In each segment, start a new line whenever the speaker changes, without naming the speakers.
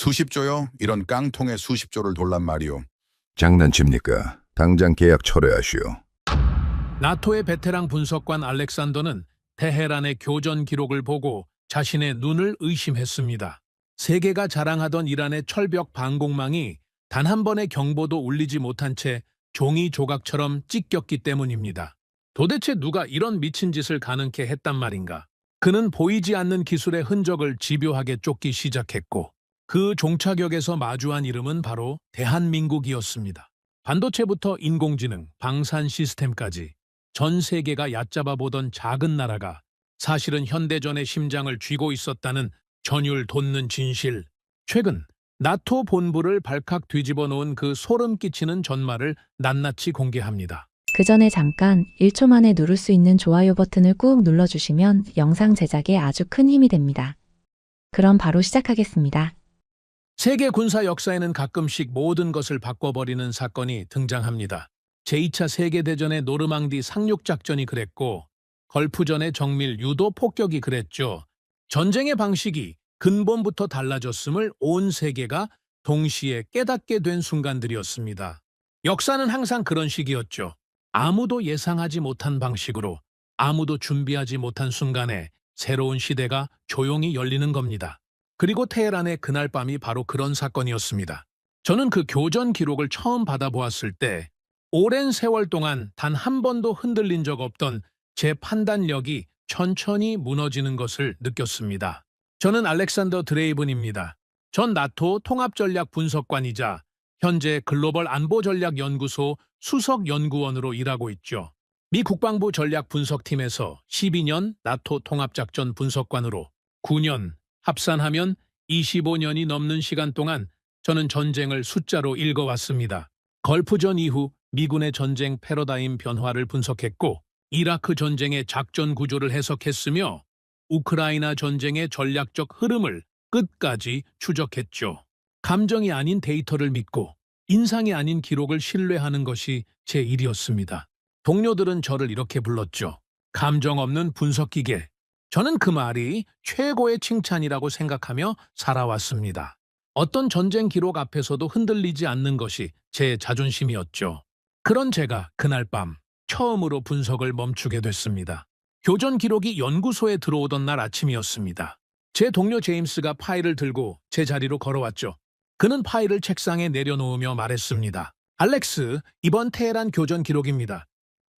수십조요? 이런 깡통에 수십조를 돌란 말이오.
장난칩니까? 당장 계약 철회하시오.
나토의 베테랑 분석관 알렉산더는 테헤란의 교전 기록을 보고 자신의 눈을 의심했습니다. 세계가 자랑하던 이란의 철벽 방공망이 단 한 번의 경보도 울리지 못한 채 종이 조각처럼 찢겼기 때문입니다. 도대체 누가 이런 미친 짓을 가능케 했단 말인가? 그는 보이지 않는 기술의 흔적을 집요하게 쫓기 시작했고 그 종착역에서 마주한 이름은 바로 대한민국이었습니다. 반도체부터 인공지능, 방산 시스템까지 전 세계가 얕잡아 보던 작은 나라가 사실은 현대전의 심장을 쥐고 있었다는 전율 돋는 진실. 최근 나토 본부를 발칵 뒤집어 놓은 그 소름 끼치는 전말을 낱낱이 공개합니다.
그 전에 잠깐 1초 만에 누를 수 있는 좋아요 버튼을 꾹 눌러주시면 영상 제작에 아주 큰 힘이 됩니다. 그럼 바로 시작하겠습니다.
세계 군사 역사에는 가끔씩 모든 것을 바꿔버리는 사건이 등장합니다. 제2차 세계대전의 노르망디 상륙작전이 그랬고 걸프전의 정밀 유도 폭격이 그랬죠. 전쟁의 방식이 근본부터 달라졌음을 온 세계가 동시에 깨닫게 된 순간들이었습니다. 역사는 항상 그런 식이었죠. 아무도 예상하지 못한 방식으로, 아무도 준비하지 못한 순간에 새로운 시대가 조용히 열리는 겁니다. 그리고 테헤란의 그날 밤이 바로 그런 사건이었습니다. 저는 그 교전 기록을 처음 받아보았을 때 오랜 세월 동안 단 한 번도 흔들린 적 없던 제 판단력이 천천히 무너지는 것을 느꼈습니다. 저는 알렉산더 드레이븐입니다. 전 나토 통합전략 분석관이자 현재 글로벌 안보전략연구소 수석연구원으로 일하고 있죠. 미 국방부 전략분석팀에서 12년 나토 통합작전 분석관으로 9년, 합산하면 25년이 넘는 시간 동안 저는 전쟁을 숫자로 읽어왔습니다. 걸프전 이후 미군의 전쟁 패러다임 변화를 분석했고 이라크 전쟁의 작전 구조를 해석했으며 우크라이나 전쟁의 전략적 흐름을 끝까지 추적했죠. 감정이 아닌 데이터를 믿고 인상이 아닌 기록을 신뢰하는 것이 제 일이었습니다. 동료들은 저를 이렇게 불렀죠. 감정 없는 분석기계. 저는 그 말이 최고의 칭찬이라고 생각하며 살아왔습니다. 어떤 전쟁 기록 앞에서도 흔들리지 않는 것이 제 자존심이었죠. 그런 제가 그날 밤 처음으로 분석을 멈추게 됐습니다. 교전 기록이 연구소에 들어오던 날 아침이었습니다. 제 동료 제임스가 파일을 들고 제 자리로 걸어왔죠. 그는 파일을 책상에 내려놓으며 말했습니다. 알렉스, 이번 테헤란 교전 기록입니다.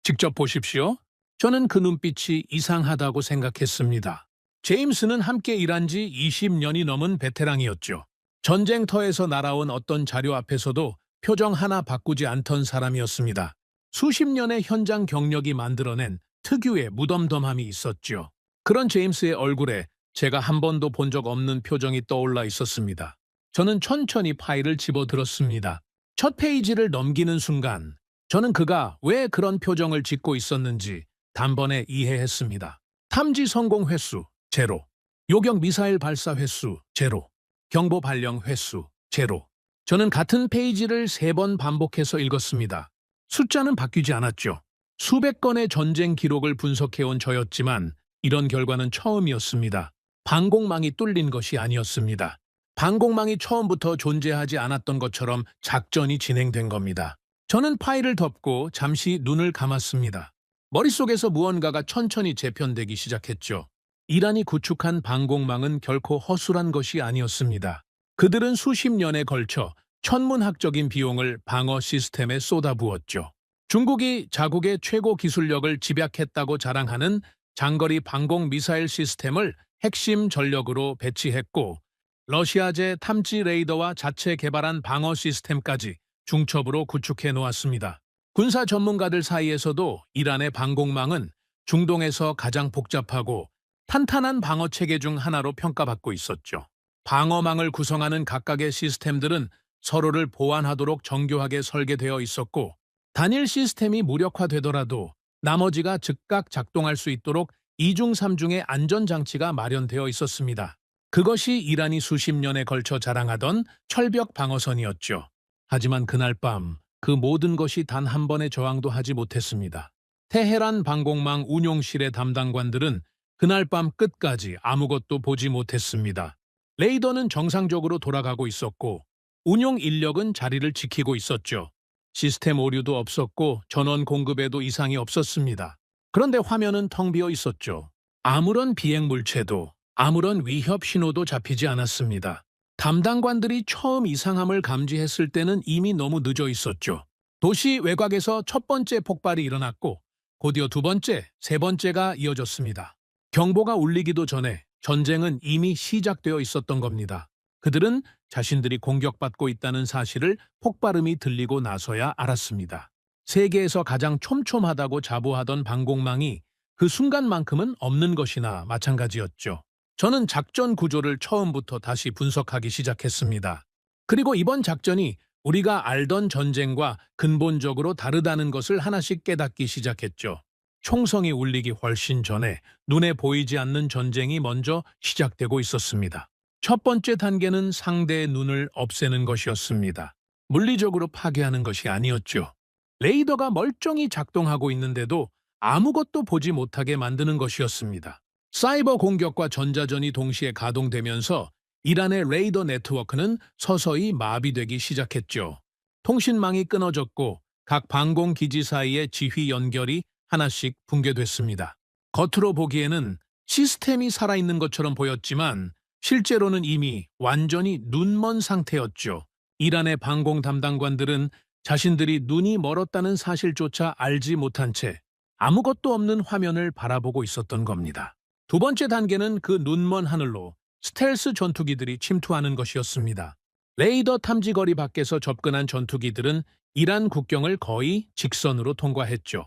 직접 보십시오. 저는 그 눈빛이 이상하다고 생각했습니다. 제임스는 함께 일한 지 20년이 넘은 베테랑이었죠. 전쟁터에서 날아온 어떤 자료 앞에서도 표정 하나 바꾸지 않던 사람이었습니다. 수십 년의 현장 경력이 만들어낸 특유의 무덤덤함이 있었죠. 그런 제임스의 얼굴에 제가 한 번도 본 적 없는 표정이 떠올라 있었습니다. 저는 천천히 파일을 집어들었습니다. 첫 페이지를 넘기는 순간 저는 그가 왜 그런 표정을 짓고 있었는지 단번에 이해했습니다. 탐지 성공 횟수 제로, 요격 미사일 발사 횟수 제로, 경보 발령 횟수 제로. 저는 같은 페이지를 3번 반복해서 읽었습니다. 숫자는 바뀌지 않았죠. 수백 건의 전쟁 기록을 분석해온 저였지만 이런 결과는 처음이었습니다. 방공망이 뚫린 것이 아니었습니다. 방공망이 처음부터 존재하지 않았던 것처럼 작전이 진행된 겁니다. 저는 파일을 덮고 잠시 눈을 감았습니다. 머릿속에서 무언가가 천천히 재편되기 시작했죠. 이란이 구축한 방공망은 결코 허술한 것이 아니었습니다. 그들은 수십 년에 걸쳐 천문학적인 비용을 방어 시스템에 쏟아부었죠. 중국이 자국의 최고 기술력을 집약했다고 자랑하는 장거리 방공 미사일 시스템을 핵심 전력으로 배치했고 러시아제 탐지 레이더와 자체 개발한 방어 시스템까지 중첩으로 구축해 놓았습니다. 군사 전문가들 사이에서도 이란의 방공망은 중동에서 가장 복잡하고 탄탄한 방어 체계 중 하나로 평가받고 있었죠. 방어망을 구성하는 각각의 시스템들은 서로를 보완하도록 정교하게 설계되어 있었고 단일 시스템이 무력화되더라도 나머지가 즉각 작동할 수 있도록 2중 3중의 안전장치가 마련되어 있었습니다. 그것이 이란이 수십 년에 걸쳐 자랑하던 철벽 방어선이었죠. 하지만 그날 밤 그 모든 것이 단 한 번의 저항도 하지 못했습니다. 테헤란 방공망 운용실의 담당관들은 그날 밤 끝까지 아무것도 보지 못했습니다. 레이더는 정상적으로 돌아가고 있었고 운용 인력은 자리를 지키고 있었죠. 시스템 오류도 없었고 전원 공급에도 이상이 없었습니다. 그런데 화면은 텅 비어 있었죠. 아무런 비행 물체도 아무런 위협 신호도 잡히지 않았습니다. 담당관들이 처음 이상함을 감지했을 때는 이미 너무 늦어 있었죠. 도시 외곽에서 첫 번째 폭발이 일어났고 곧이어 두 번째, 세 번째가 이어졌습니다. 경보가 울리기도 전에 전쟁은 이미 시작되어 있었던 겁니다. 그들은 자신들이 공격받고 있다는 사실을 폭발음이 들리고 나서야 알았습니다. 세계에서 가장 촘촘하다고 자부하던 방공망이 그 순간만큼은 없는 것이나 마찬가지였죠. 저는 작전 구조를 처음부터 다시 분석하기 시작했습니다. 그리고 이번 작전이 우리가 알던 전쟁과 근본적으로 다르다는 것을 하나씩 깨닫기 시작했죠. 총성이 울리기 훨씬 전에 눈에 보이지 않는 전쟁이 먼저 시작되고 있었습니다. 첫 번째 단계는 상대의 눈을 없애는 것이었습니다. 물리적으로 파괴하는 것이 아니었죠. 레이더가 멀쩡히 작동하고 있는데도 아무것도 보지 못하게 만드는 것이었습니다. 사이버 공격과 전자전이 동시에 가동되면서 이란의 레이더 네트워크는 서서히 마비되기 시작했죠. 통신망이 끊어졌고 각 방공기지 사이의 지휘 연결이 하나씩 붕괴됐습니다. 겉으로 보기에는 시스템이 살아있는 것처럼 보였지만 실제로는 이미 완전히 눈먼 상태였죠. 이란의 방공 담당관들은 자신들이 눈이 멀었다는 사실조차 알지 못한 채 아무것도 없는 화면을 바라보고 있었던 겁니다. 두 번째 단계는 그 눈먼 하늘로 스텔스 전투기들이 침투하는 것이었습니다. 레이더 탐지거리 밖에서 접근한 전투기들은 이란 국경을 거의 직선으로 통과했죠.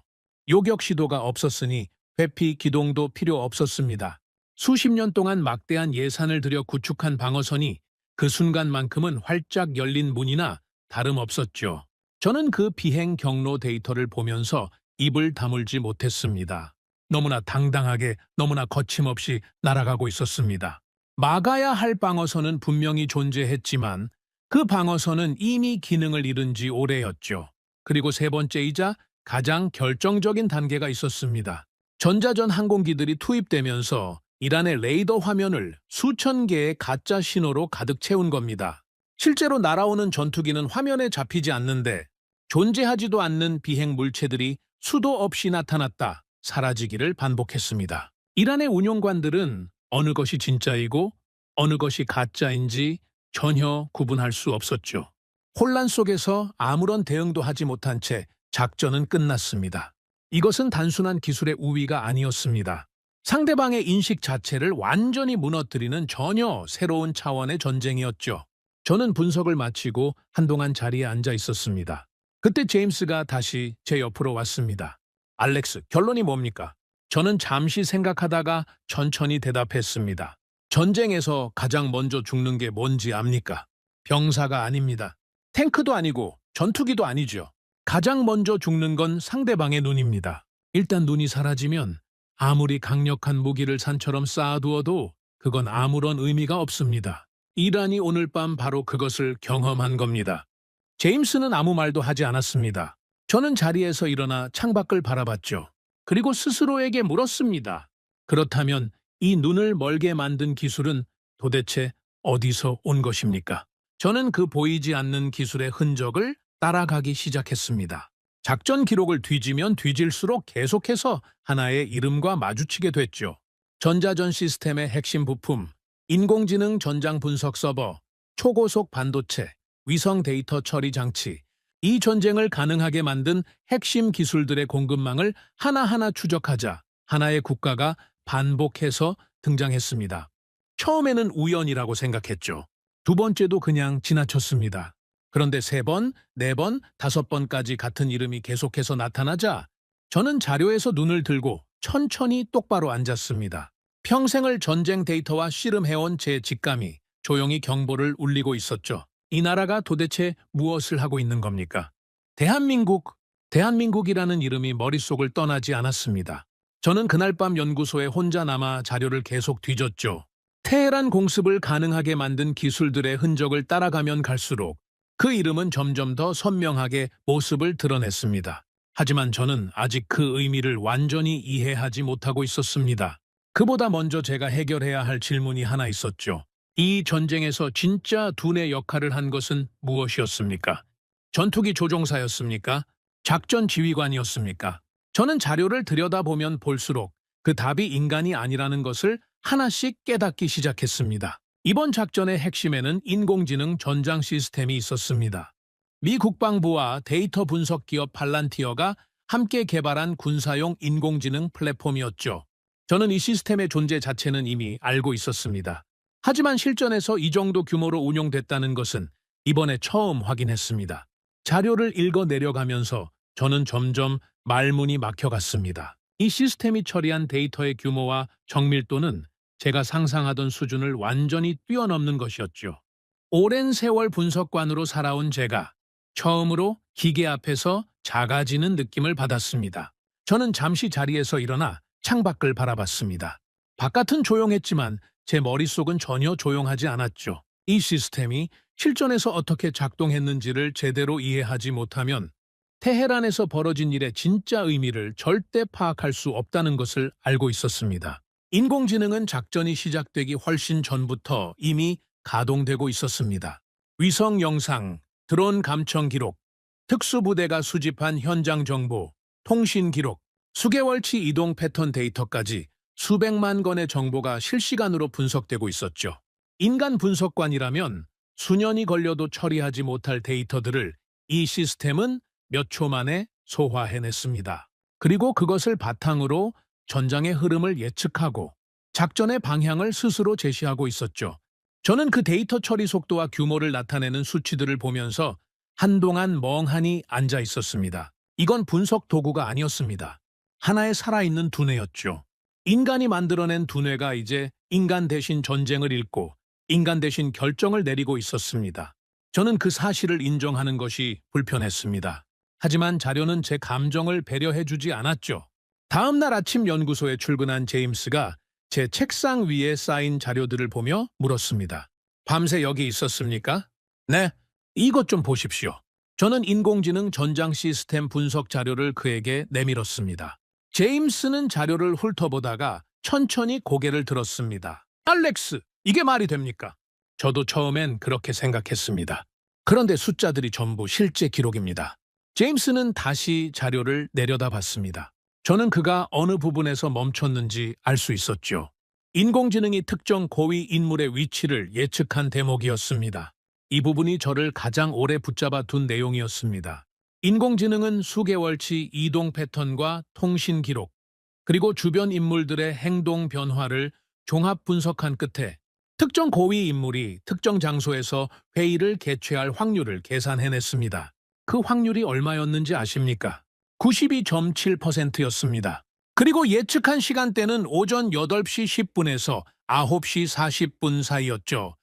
요격 시도가 없었으니 회피 기동도 필요 없었습니다. 수십 년 동안 막대한 예산을 들여 구축한 방어선이 그 순간만큼은 활짝 열린 문이나 다름없었죠. 저는 그 비행 경로 데이터를 보면서 입을 다물지 못했습니다. 너무나 당당하게, 너무나 거침없이 날아가고 있었습니다. 막아야 할 방어선은 분명히 존재했지만 그 방어선은 이미 기능을 잃은 지 오래였죠. 그리고 세 번째이자 가장 결정적인 단계가 있었습니다. 전자전 항공기들이 투입되면서 이란의 레이더 화면을 수천 개의 가짜 신호로 가득 채운 겁니다. 실제로 날아오는 전투기는 화면에 잡히지 않는데 존재하지도 않는 비행 물체들이 수도 없이 나타났다 사라지기를 반복했습니다. 이란의 운용관들은 어느 것이 진짜이고 어느 것이 가짜인지 전혀 구분할 수 없었죠. 혼란 속에서 아무런 대응도 하지 못한 채 작전은 끝났습니다. 이것은 단순한 기술의 우위가 아니었습니다. 상대방의 인식 자체를 완전히 무너뜨리는 전혀 새로운 차원의 전쟁이었죠. 저는 분석을 마치고 한동안 자리에 앉아 있었습니다. 그때 제임스가 다시 제 옆으로 왔습니다. 알렉스, 결론이 뭡니까? 저는 잠시 생각하다가 천천히 대답했습니다. 전쟁에서 가장 먼저 죽는 게 뭔지 압니까? 병사가 아닙니다. 탱크도 아니고 전투기도 아니죠. 가장 먼저 죽는 건 상대방의 눈입니다. 일단 눈이 사라지면 아무리 강력한 무기를 산처럼 쌓아두어도 그건 아무런 의미가 없습니다. 이란이 오늘 밤 바로 그것을 경험한 겁니다. 제임스는 아무 말도 하지 않았습니다. 저는 자리에서 일어나 창밖을 바라봤죠. 그리고 스스로에게 물었습니다. 그렇다면 이 눈을 멀게 만든 기술은 도대체 어디서 온 것입니까? 저는 그 보이지 않는 기술의 흔적을 따라가기 시작했습니다. 작전 기록을 뒤지면 뒤질수록 계속해서 하나의 이름과 마주치게 됐죠. 전자전 시스템의 핵심 부품, 인공지능 전장 분석 서버, 초고속 반도체, 위성 데이터 처리 장치, 이 전쟁을 가능하게 만든 핵심 기술들의 공급망을 하나하나 추적하자 하나의 국가가 반복해서 등장했습니다. 처음에는 우연이라고 생각했죠. 두 번째도 그냥 지나쳤습니다. 그런데 세 번, 네 번, 다섯 번까지 같은 이름이 계속해서 나타나자 저는 자료에서 눈을 들고 천천히 똑바로 앉았습니다. 평생을 전쟁 데이터와 씨름해온 제 직감이 조용히 경보를 울리고 있었죠. 이 나라가 도대체 무엇을 하고 있는 겁니까? 대한민국이라는 이름이 머릿속을 떠나지 않았습니다. 저는 그날 밤 연구소에 혼자 남아 자료를 계속 뒤졌죠. 테헤란 공습을 가능하게 만든 기술들의 흔적을 따라가면 갈수록 그 이름은 점점 더 선명하게 모습을 드러냈습니다. 하지만 저는 아직 그 의미를 완전히 이해하지 못하고 있었습니다. 그보다 먼저 제가 해결해야 할 질문이 하나 있었죠. 이 전쟁에서 진짜 두뇌 역할을 한 것은 무엇이었습니까? 전투기 조종사였습니까? 작전 지휘관이었습니까? 저는 자료를 들여다보면 볼수록 그 답이 인간이 아니라는 것을 하나씩 깨닫기 시작했습니다. 이번 작전의 핵심에는 인공지능 전장 시스템이 있었습니다. 미 국방부와 데이터 분석 기업 팔란티어가 함께 개발한 군사용 인공지능 플랫폼이었죠. 저는 이 시스템의 존재 자체는 이미 알고 있었습니다. 하지만 실전에서 이 정도 규모로 운용됐다는 것은 이번에 처음 확인했습니다. 자료를 읽어 내려가면서 저는 점점 말문이 막혀갔습니다. 이 시스템이 처리한 데이터의 규모와 정밀도는 제가 상상하던 수준을 완전히 뛰어넘는 것이었죠. 오랜 세월 분석관으로 살아온 제가 처음으로 기계 앞에서 작아지는 느낌을 받았습니다. 저는 잠시 자리에서 일어나 창밖을 바라봤습니다. 바깥은 조용했지만 제 머릿속은 전혀 조용하지 않았죠. 이 시스템이 실전에서 어떻게 작동했는지를 제대로 이해하지 못하면 테헤란에서 벌어진 일의 진짜 의미를 절대 파악할 수 없다는 것을 알고 있었습니다. 인공지능은 작전이 시작되기 훨씬 전부터 이미 가동되고 있었습니다. 위성 영상, 드론 감청 기록, 특수부대가 수집한 현장 정보, 통신 기록, 수개월치 이동 패턴 데이터까지 수백만 건의 정보가 실시간으로 분석되고 있었죠. 인간 분석관이라면 수년이 걸려도 처리하지 못할 데이터들을 이 시스템은 몇 초 만에 소화해냈습니다. 그리고 그것을 바탕으로 전장의 흐름을 예측하고 작전의 방향을 스스로 제시하고 있었죠. 저는 그 데이터 처리 속도와 규모를 나타내는 수치들을 보면서 한동안 멍하니 앉아 있었습니다. 이건 분석 도구가 아니었습니다. 하나의 살아있는 두뇌였죠. 인간이 만들어낸 두뇌가 이제 인간 대신 전쟁을 읽고 인간 대신 결정을 내리고 있었습니다. 저는 그 사실을 인정하는 것이 불편했습니다. 하지만 자료는 제 감정을 배려해주지 않았죠. 다음 날 아침 연구소에 출근한 제임스가 제 책상 위에 쌓인 자료들을 보며 물었습니다. 밤새 여기 있었습니까? 네, 이것 좀 보십시오. 저는 인공지능 전장 시스템 분석 자료를 그에게 내밀었습니다. 제임스는 자료를 훑어보다가 천천히 고개를 들었습니다. 알렉스, 이게 말이 됩니까? 저도 처음엔 그렇게 생각했습니다. 그런데 숫자들이 전부 실제 기록입니다. 제임스는 다시 자료를 내려다봤습니다. 저는 그가 어느 부분에서 멈췄는지 알 수 있었죠. 인공지능이 특정 고위 인물의 위치를 예측한 대목이었습니다. 이 부분이 저를 가장 오래 붙잡아 둔 내용이었습니다. 인공지능은 수개월치 이동 패턴과 통신 기록, 그리고 주변 인물들의 행동 변화를 종합 분석한 끝에 특정 고위 인물이 특정 장소에서 회의를 개최할 확률을 계산해냈습니다. 그 확률이 얼마였는지 아십니까? 92.7%였습니다. 그리고 예측한 시간대는 오전 8시 10분에서 9시 40분 사이였죠.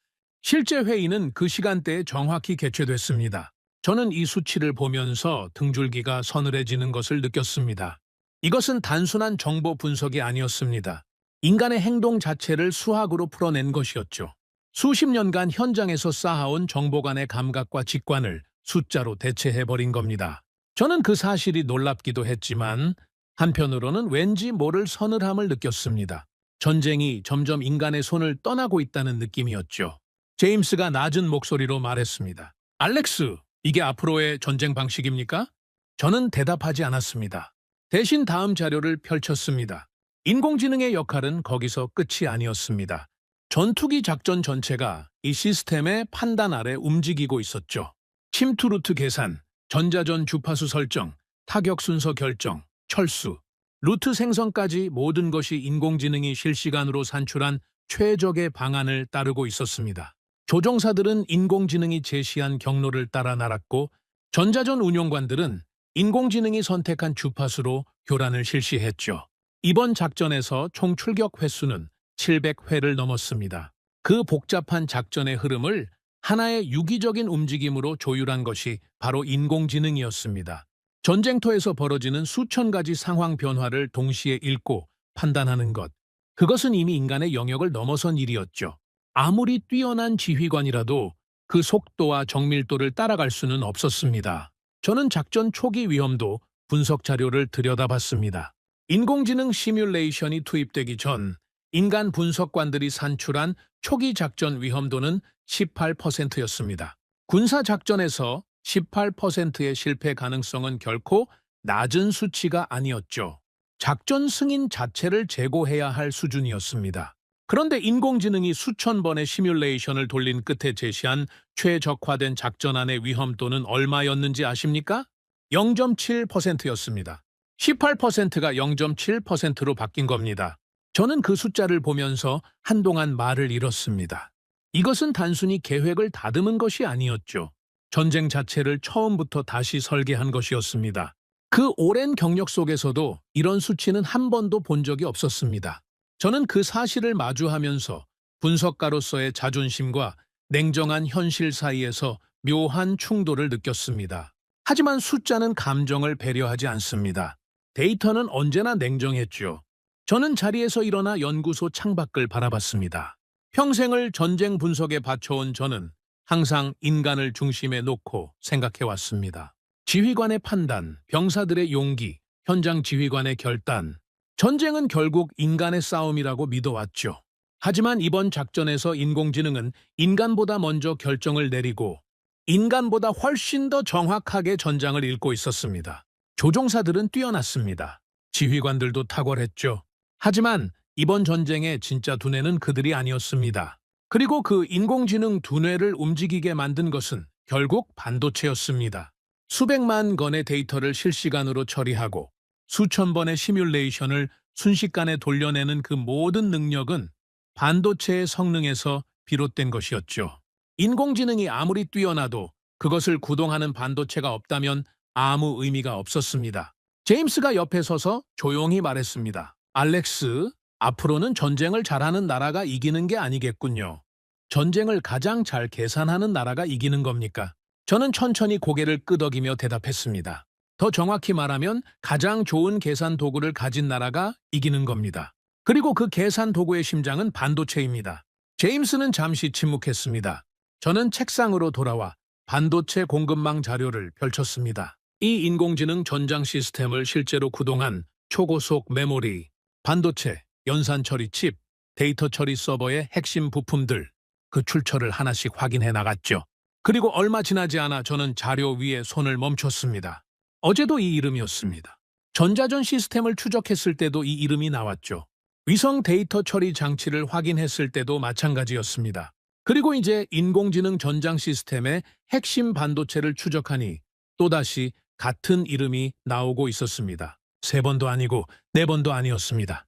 실제 회의는 그 시간대에 정확히 개최됐습니다. 저는 이 수치를 보면서 등줄기가 서늘해지는 것을 느꼈습니다. 이것은 단순한 정보 분석이 아니었습니다. 인간의 행동 자체를 수학으로 풀어낸 것이었죠. 수십 년간 현장에서 쌓아온 정보 간의 감각과 직관을 숫자로 대체해버린 겁니다. 저는 그 사실이 놀랍기도 했지만 한편으로는 왠지 모를 서늘함을 느꼈습니다. 전쟁이 점점 인간의 손을 떠나고 있다는 느낌이었죠. 제임스가 낮은 목소리로 말했습니다. 알렉스, 이게 앞으로의 전쟁 방식입니까? 저는 대답하지 않았습니다. 대신 다음 자료를 펼쳤습니다. 인공지능의 역할은 거기서 끝이 아니었습니다. 전투기 작전 전체가 이 시스템의 판단 아래 움직이고 있었죠. 침투 루트 계산, 전자전 주파수 설정, 타격 순서 결정, 철수, 루트 생성까지 모든 것이 인공지능이 실시간으로 산출한 최적의 방안을 따르고 있었습니다. 조종사들은 인공지능이 제시한 경로를 따라 날았고 전자전 운용관들은 인공지능이 선택한 주파수로 교란을 실시했죠. 이번 작전에서 총 출격 횟수는 700회를 넘었습니다. 그 복잡한 작전의 흐름을 하나의 유기적인 움직임으로 조율한 것이 바로 인공지능이었습니다. 전쟁터에서 벌어지는 수천 가지 상황 변화를 동시에 읽고 판단하는 것, 그것은 이미 인간의 영역을 넘어선 일이었죠. 아무리 뛰어난 지휘관이라도 그 속도와 정밀도를 따라갈 수는 없었습니다. 저는 작전 초기 위험도 분석 자료를 들여다봤습니다. 인공지능 시뮬레이션이 투입되기 전 인간 분석관들이 산출한 초기 작전 위험도는 18%였습니다. 군사 작전에서 18%의 실패 가능성은 결코 낮은 수치가 아니었죠. 작전 승인 자체를 재고해야 할 수준이었습니다. 그런데 인공지능이 수천 번의 시뮬레이션을 돌린 끝에 제시한 최적화된 작전안의 위험도는 얼마였는지 아십니까? 0.7%였습니다. 18%가 0.7%로 바뀐 겁니다. 저는 그 숫자를 보면서 한동안 말을 잃었습니다. 이것은 단순히 계획을 다듬은 것이 아니었죠. 전쟁 자체를 처음부터 다시 설계한 것이었습니다. 그 오랜 경력 속에서도 이런 수치는 한 번도 본 적이 없었습니다. 저는 그 사실을 마주하면서 분석가로서의 자존심과 냉정한 현실 사이에서 묘한 충돌을 느꼈습니다. 하지만 숫자는 감정을 배려하지 않습니다. 데이터는 언제나 냉정했죠. 저는 자리에서 일어나 연구소 창밖을 바라봤습니다. 평생을 전쟁 분석에 바쳐온 저는 항상 인간을 중심에 놓고 생각해왔습니다. 지휘관의 판단, 병사들의 용기, 현장 지휘관의 결단. 전쟁은 결국 인간의 싸움이라고 믿어왔죠. 하지만 이번 작전에서 인공지능은 인간보다 먼저 결정을 내리고 인간보다 훨씬 더 정확하게 전장을 읽고 있었습니다. 조종사들은 뛰어났습니다. 지휘관들도 탁월했죠. 하지만 이번 전쟁의 진짜 두뇌는 그들이 아니었습니다. 그리고 그 인공지능 두뇌를 움직이게 만든 것은 결국 반도체였습니다. 수백만 건의 데이터를 실시간으로 처리하고 수천 번의 시뮬레이션을 순식간에 돌려내는 그 모든 능력은 반도체의 성능에서 비롯된 것이었죠. 인공지능이 아무리 뛰어나도 그것을 구동하는 반도체가 없다면 아무 의미가 없었습니다. 제임스가 옆에 서서 조용히 말했습니다. 알렉스, 앞으로는 전쟁을 잘하는 나라가 이기는 게 아니겠군요. 전쟁을 가장 잘 계산하는 나라가 이기는 겁니까? 저는 천천히 고개를 끄덕이며 대답했습니다. 더 정확히 말하면 가장 좋은 계산 도구를 가진 나라가 이기는 겁니다. 그리고 그 계산 도구의 심장은 반도체입니다. 제임스는 잠시 침묵했습니다. 저는 책상으로 돌아와 반도체 공급망 자료를 펼쳤습니다. 이 인공지능 전장 시스템을 실제로 구동한 초고속 메모리, 반도체, 연산 처리 칩, 데이터 처리 서버의 핵심 부품들, 그 출처를 하나씩 확인해 나갔죠. 그리고 얼마 지나지 않아 저는 자료 위에 손을 멈췄습니다. 어제도 이 이름이었습니다. 전자전 시스템을 추적했을 때도 이 이름이 나왔죠. 위성 데이터 처리 장치를 확인했을 때도 마찬가지였습니다. 그리고 이제 인공지능 전장 시스템의 핵심 반도체를 추적하니 또다시 같은 이름이 나오고 있었습니다. 3번도 아니고 4번도 아니었습니다.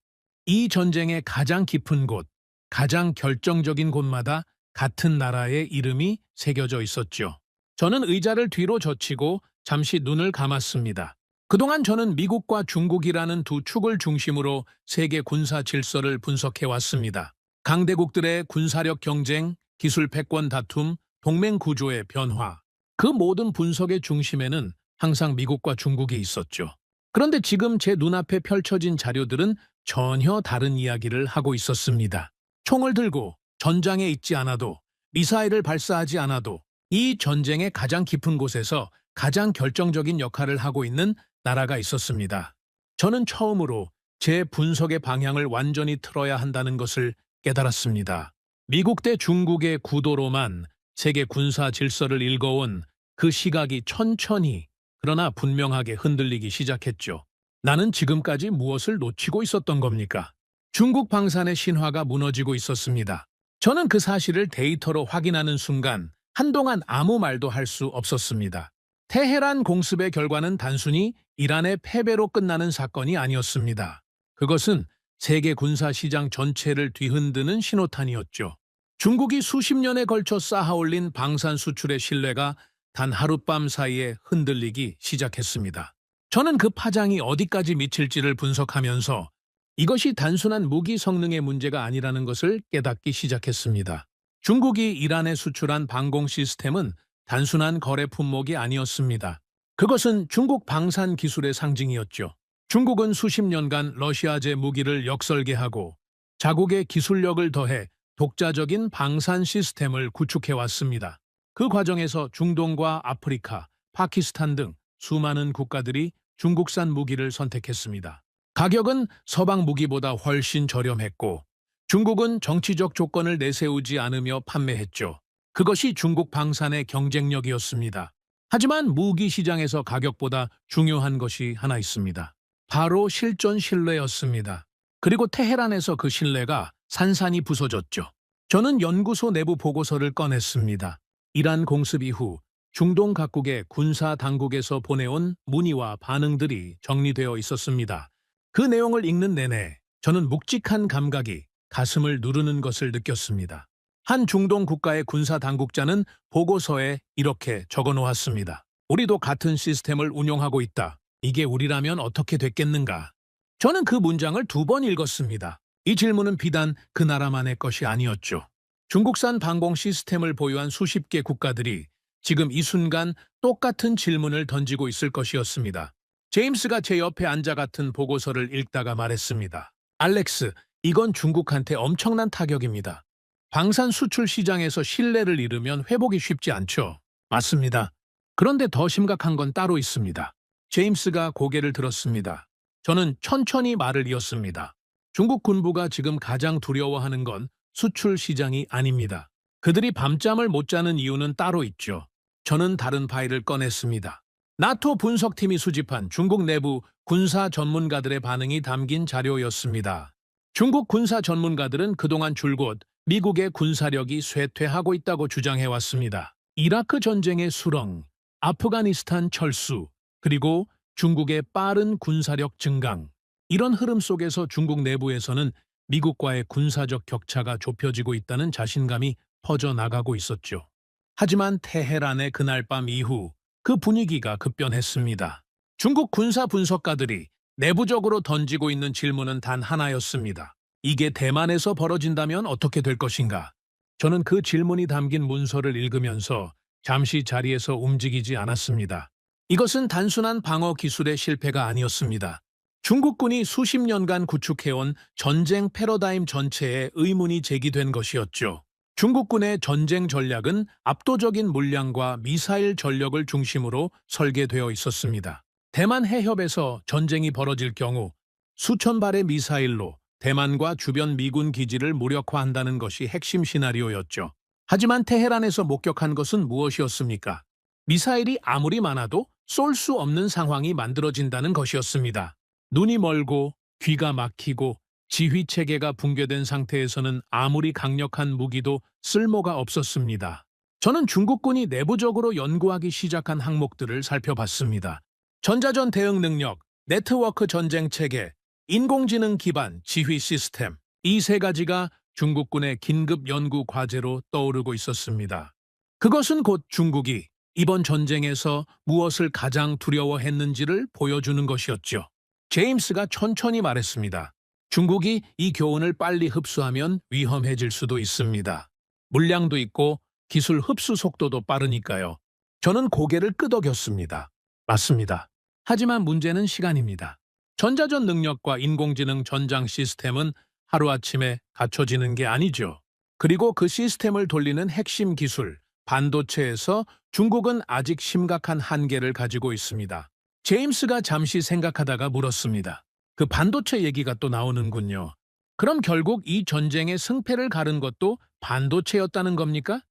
이 전쟁의 가장 깊은 곳, 가장 결정적인 곳마다 같은 나라의 이름이 새겨져 있었죠. 저는 의자를 뒤로 젖히고 잠시 눈을 감았습니다. 그동안 저는 미국과 중국이라는 두 축을 중심으로 세계 군사 질서를 분석해왔습니다. 강대국들의 군사력 경쟁, 기술 패권 다툼, 동맹 구조의 변화. 그 모든 분석의 중심에는 항상 미국과 중국이 있었죠. 그런데 지금 제 눈앞에 펼쳐진 자료들은 전혀 다른 이야기를 하고 있었습니다. 총을 들고 전장에 있지 않아도, 미사일을 발사하지 않아도 이 전쟁의 가장 깊은 곳에서 가장 결정적인 역할을 하고 있는 나라가 있었습니다. 저는 처음으로 제 분석의 방향을 완전히 틀어야 한다는 것을 깨달았습니다. 미국 대 중국의 구도로만 세계 군사 질서를 읽어온 그 시각이 천천히 그러나 분명하게 흔들리기 시작했죠. 나는 지금까지 무엇을 놓치고 있었던 겁니까? 중국 방산의 신화가 무너지고 있었습니다. 저는 그 사실을 데이터로 확인하는 순간 한동안 아무 말도 할 수 없었습니다. 테헤란 공습의 결과는 단순히 이란의 패배로 끝나는 사건이 아니었습니다. 그것은 세계 군사 시장 전체를 뒤흔드는 신호탄이었죠. 중국이 수십 년에 걸쳐 쌓아올린 방산 수출의 신뢰가 단 하룻밤 사이에 흔들리기 시작했습니다. 저는 그 파장이 어디까지 미칠지를 분석하면서 이것이 단순한 무기 성능의 문제가 아니라는 것을 깨닫기 시작했습니다. 중국이 이란에 수출한 방공 시스템은 단순한 거래 품목이 아니었습니다. 그것은 중국 방산 기술의 상징이었죠. 중국은 수십 년간 러시아제 무기를 역설계하고 자국의 기술력을 더해 독자적인 방산 시스템을 구축해왔습니다. 그 과정에서 중동과 아프리카, 파키스탄 등 수많은 국가들이 중국산 무기를 선택했습니다. 가격은 서방 무기보다 훨씬 저렴했고 중국은 정치적 조건을 내세우지 않으며 판매했죠. 그것이 중국 방산의 경쟁력이었습니다. 하지만 무기 시장에서 가격보다 중요한 것이 하나 있습니다. 바로 실전 신뢰였습니다. 그리고 테헤란에서 그 신뢰가 산산이 부서졌죠. 저는 연구소 내부 보고서를 꺼냈습니다. 이란 공습 이후 중동 각국의 군사 당국에서 보내온 문의와 반응들이 정리되어 있었습니다. 그 내용을 읽는 내내 저는 묵직한 감각이 가슴을 누르는 것을 느꼈습니다. 한 중동 국가의 군사 당국자는 보고서에 이렇게 적어 놓았습니다. 우리도 같은 시스템을 운용하고 있다. 이게 우리라면 어떻게 됐겠는가? 저는 그 문장을 2번 읽었습니다. 이 질문은 비단 그 나라만의 것이 아니었죠. 중국산 방공 시스템을 보유한 수십 개 국가들이 지금 이 순간 똑같은 질문을 던지고 있을 것이었습니다. 제임스가 제 옆에 앉아 같은 보고서를 읽다가 말했습니다. 알렉스, 이건 중국한테 엄청난 타격입니다. 방산 수출 시장에서 신뢰를 잃으면 회복이 쉽지 않죠. 맞습니다. 그런데 더 심각한 건 따로 있습니다. 제임스가 고개를 들었습니다. 저는 천천히 말을 이었습니다. 중국 군부가 지금 가장 두려워하는 건 수출 시장이 아닙니다. 그들이 밤잠을 못 자는 이유는 따로 있죠. 저는 다른 파일을 꺼냈습니다. 나토 분석팀이 수집한 중국 내부 군사 전문가들의 반응이 담긴 자료였습니다. 중국 군사 전문가들은 그동안 줄곧 미국의 군사력이 쇠퇴하고 있다고 주장해왔습니다. 이라크 전쟁의 수렁, 아프가니스탄 철수, 그리고 중국의 빠른 군사력 증강. 이런 흐름 속에서 중국 내부에서는 미국과의 군사적 격차가 좁혀지고 있다는 자신감이 퍼져나가고 있었죠. 하지만 테헤란의 그날 밤 이후 그 분위기가 급변했습니다. 중국 군사 분석가들이 내부적으로 던지고 있는 질문은 단 하나였습니다. 이게 대만에서 벌어진다면 어떻게 될 것인가? 저는 그 질문이 담긴 문서를 읽으면서 잠시 자리에서 움직이지 않았습니다. 이것은 단순한 방어 기술의 실패가 아니었습니다. 중국군이 수십 년간 구축해온 전쟁 패러다임 전체에 의문이 제기된 것이었죠. 중국군의 전쟁 전략은 압도적인 물량과 미사일 전력을 중심으로 설계되어 있었습니다. 대만 해협에서 전쟁이 벌어질 경우 수천 발의 미사일로 대만과 주변 미군 기지를 무력화한다는 것이 핵심 시나리오였죠. 하지만 테헤란에서 목격한 것은 무엇이었습니까? 미사일이 아무리 많아도 쏠 수 없는 상황이 만들어진다는 것이었습니다. 눈이 멀고 귀가 막히고 지휘체계가 붕괴된 상태에서는 아무리 강력한 무기도 쓸모가 없었습니다. 저는 중국군이 내부적으로 연구하기 시작한 항목들을 살펴봤습니다. 전자전 대응 능력, 네트워크 전쟁 체계, 인공지능 기반 지휘 시스템, 이 3가지가 중국군의 긴급 연구 과제로 떠오르고 있었습니다. 그것은 곧 중국이 이번 전쟁에서 무엇을 가장 두려워했는지를 보여주는 것이었죠. 제임스가 천천히 말했습니다. 중국이 이 교훈을 빨리 흡수하면 위험해질 수도 있습니다. 물량도 있고 기술 흡수 속도도 빠르니까요. 저는 고개를 끄덕였습니다. 맞습니다. 하지만 문제는 시간입니다. 전자전 능력과 인공지능 전장 시스템은 하루아침에 갖춰지는 게 아니죠. 그리고 그 시스템을 돌리는 핵심 기술, 반도체에서 중국은 아직 심각한 한계를 가지고 있습니다. 제임스가 잠시 생각하다가 물었습니다. 그 반도체 얘기가 또 나오는군요. 그럼 결국 이 전쟁의 승패를 가른 것도 반도체였다는 겁니까?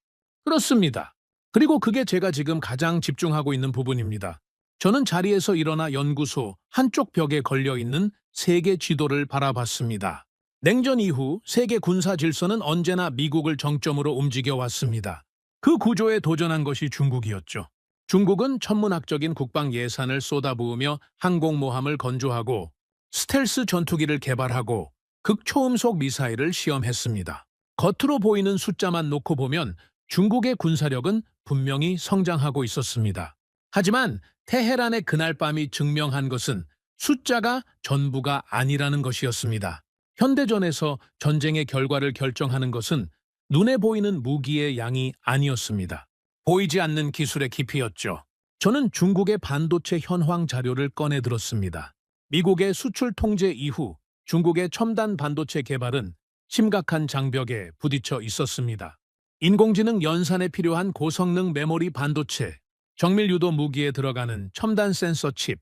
그렇습니다. 그리고 그게 제가 지금 가장 집중하고 있는 부분입니다. 저는 자리에서 일어나 연구소 한쪽 벽에 걸려있는 세계 지도를 바라봤습니다. 냉전 이후 세계 군사 질서는 언제나 미국을 정점으로 움직여왔습니다. 그 구조에 도전한 것이 중국이었죠. 중국은 천문학적인 국방 예산을 쏟아부으며 항공모함을 건조하고 스텔스 전투기를 개발하고 극초음속 미사일을 시험했습니다. 겉으로 보이는 숫자만 놓고 보면 중국의 군사력은 분명히 성장하고 있었습니다. 하지만 테헤란의 그날 밤이 증명한 것은 숫자가 전부가 아니라는 것이었습니다. 현대전에서 전쟁의 결과를 결정하는 것은 눈에 보이는 무기의 양이 아니었습니다. 보이지 않는 기술의 깊이였죠. 저는 중국의 반도체 현황 자료를 꺼내 들었습니다. 미국의 수출 통제 이후 중국의 첨단 반도체 개발은 심각한 장벽에 부딪혀 있었습니다. 인공지능 연산에 필요한 고성능 메모리 반도체, 정밀 유도 무기에 들어가는 첨단 센서 칩,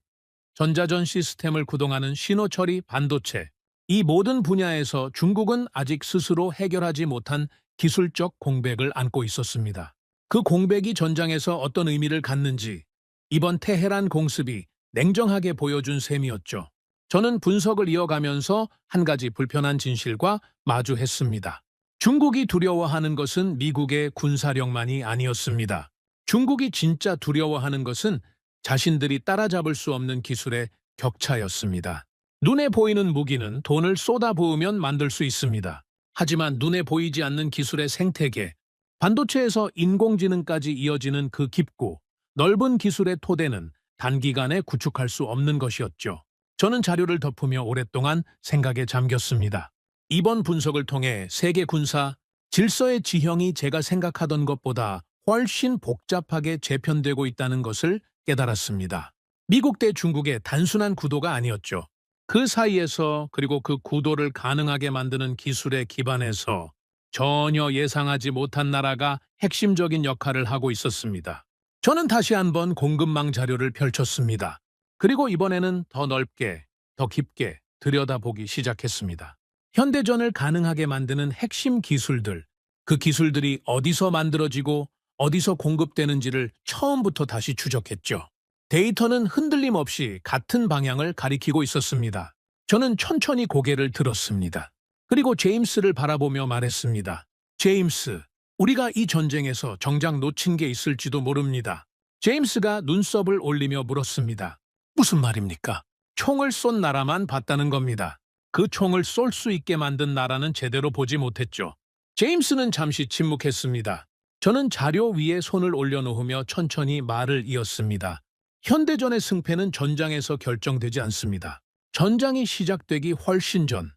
전자전 시스템을 구동하는 신호 처리 반도체, 이 모든 분야에서 중국은 아직 스스로 해결하지 못한 기술적 공백을 안고 있었습니다. 그 공백이 전장에서 어떤 의미를 갖는지 이번 테헤란 공습이 냉정하게 보여준 셈이었죠. 저는 분석을 이어가면서 한 가지 불편한 진실과 마주했습니다. 중국이 두려워하는 것은 미국의 군사력만이 아니었습니다. 중국이 진짜 두려워하는 것은 자신들이 따라잡을 수 없는 기술의 격차였습니다. 눈에 보이는 무기는 돈을 쏟아부으면 만들 수 있습니다. 하지만 눈에 보이지 않는 기술의 생태계, 반도체에서 인공지능까지 이어지는 그 깊고 넓은 기술의 토대는 단기간에 구축할 수 없는 것이었죠. 저는 자료를 덮으며 오랫동안 생각에 잠겼습니다. 이번 분석을 통해 세계 군사 질서의 지형이 제가 생각하던 것보다 훨씬 복잡하게 재편되고 있다는 것을 깨달았습니다. 미국 대 중국의 단순한 구도가 아니었죠. 그 사이에서 그리고 그 구도를 가능하게 만드는 기술의 기반에서 전혀 예상하지 못한 나라가 핵심적인 역할을 하고 있었습니다. 저는 다시 한번 공급망 자료를 펼쳤습니다. 그리고 이번에는 더 넓게, 더 깊게 들여다보기 시작했습니다. 현대전을 가능하게 만드는 핵심 기술들, 그 기술들이 어디서 만들어지고 어디서 공급되는지를 처음부터 다시 추적했죠. 데이터는 흔들림 없이 같은 방향을 가리키고 있었습니다. 저는 천천히 고개를 들었습니다. 그리고 제임스를 바라보며 말했습니다. 제임스, 우리가 이 전쟁에서 정작 놓친 게 있을지도 모릅니다. 제임스가 눈썹을 올리며 물었습니다. 무슨 말입니까? 총을 쏜 나라만 봤다는 겁니다. 그 총을 쏠 수 있게 만든 나라는 제대로 보지 못했죠. 제임스는 잠시 침묵했습니다. 저는 자료 위에 손을 올려놓으며 천천히 말을 이었습니다. 현대전의 승패는 전장에서 결정되지 않습니다. 전장이 시작되기 훨씬 전,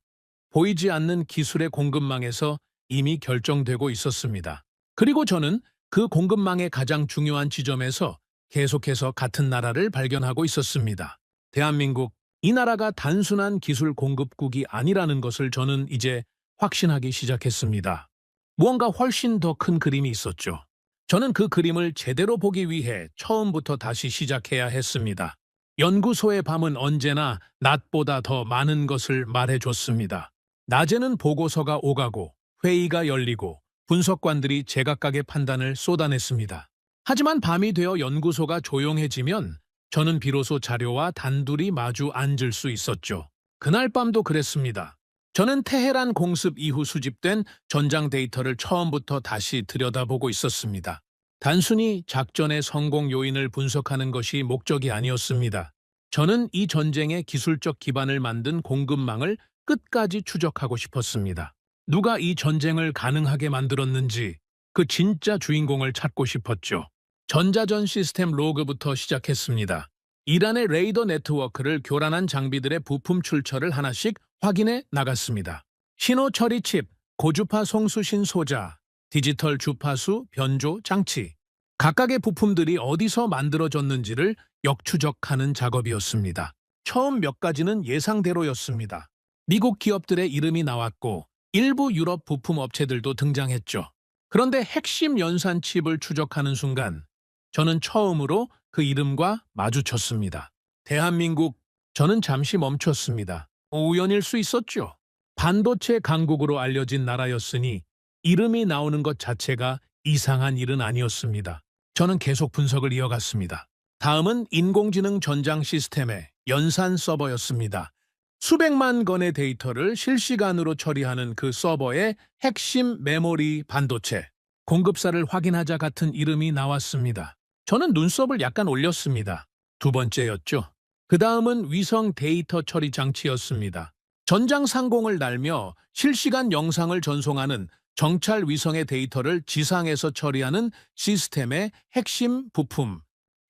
보이지 않는 기술의 공급망에서 이미 결정되고 있었습니다. 그리고 저는 그 공급망의 가장 중요한 지점에서 계속해서 같은 나라를 발견하고 있었습니다. 대한민국, 이 나라가 단순한 기술 공급국이 아니라는 것을 저는 이제 확신하기 시작했습니다. 무언가 훨씬 더 큰 그림이 있었죠. 저는 그 그림을 제대로 보기 위해 처음부터 다시 시작해야 했습니다. 연구소의 밤은 언제나 낮보다 더 많은 것을 말해줬습니다. 낮에는 보고서가 오가고 회의가 열리고 분석관들이 제각각의 판단을 쏟아냈습니다. 하지만 밤이 되어 연구소가 조용해지면 저는 비로소 자료와 단둘이 마주 앉을 수 있었죠. 그날 밤도 그랬습니다. 저는 테헤란 공습 이후 수집된 전장 데이터를 처음부터 다시 들여다보고 있었습니다. 단순히 작전의 성공 요인을 분석하는 것이 목적이 아니었습니다. 저는 이 전쟁의 기술적 기반을 만든 공급망을 끝까지 추적하고 싶었습니다. 누가 이 전쟁을 가능하게 만들었는지 그 진짜 주인공을 찾고 싶었죠. 전자전 시스템 로그부터 시작했습니다. 이란의 레이더 네트워크를 교란한 장비들의 부품 출처를 하나씩 확인해 나갔습니다. 신호 처리 칩, 고주파 송수신 소자, 디지털 주파수 변조 장치, 각각의 부품들이 어디서 만들어졌는지를 역추적하는 작업이었습니다. 처음 몇 가지는 예상대로였습니다. 미국 기업들의 이름이 나왔고 일부 유럽 부품 업체들도 등장했죠. 그런데 핵심 연산 칩을 추적하는 순간 저는 처음으로 그 이름과 마주쳤습니다. 대한민국, 저는 잠시 멈췄습니다. 우연일 수 있었죠. 반도체 강국으로 알려진 나라였으니 이름이 나오는 것 자체가 이상한 일은 아니었습니다. 저는 계속 분석을 이어갔습니다. 다음은 인공지능 전장 시스템의 연산 서버였습니다. 수백만 건의 데이터를 실시간으로 처리하는 그 서버의 핵심 메모리 반도체, 공급사를 확인하자 같은 이름이 나왔습니다. 저는 눈썹을 약간 올렸습니다. 두 번째였죠. 그 다음은 위성 데이터 처리 장치였습니다. 전장 상공을 날며 실시간 영상을 전송하는 정찰 위성의 데이터를 지상에서 처리하는 시스템의 핵심 부품.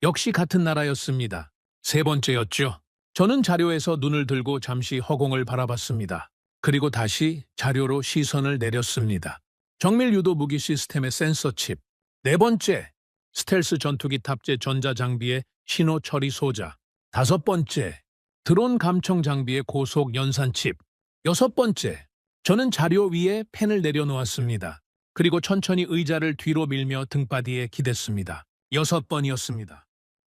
역시 같은 나라였습니다. 세 번째였죠. 저는 자료에서 눈을 들고 잠시 허공을 바라봤습니다. 그리고 다시 자료로 시선을 내렸습니다. 정밀 유도 무기 시스템의 센서 칩. 네 번째, 스텔스 전투기 탑재 전자장비의 신호 처리 소자. 다섯 번째, 드론 감청 장비의 고속 연산 칩. 여섯 번째, 저는 자료 위에 펜을 내려놓았습니다. 그리고 천천히 의자를 뒤로 밀며 등바디에 기댔습니다. 6번이었습니다.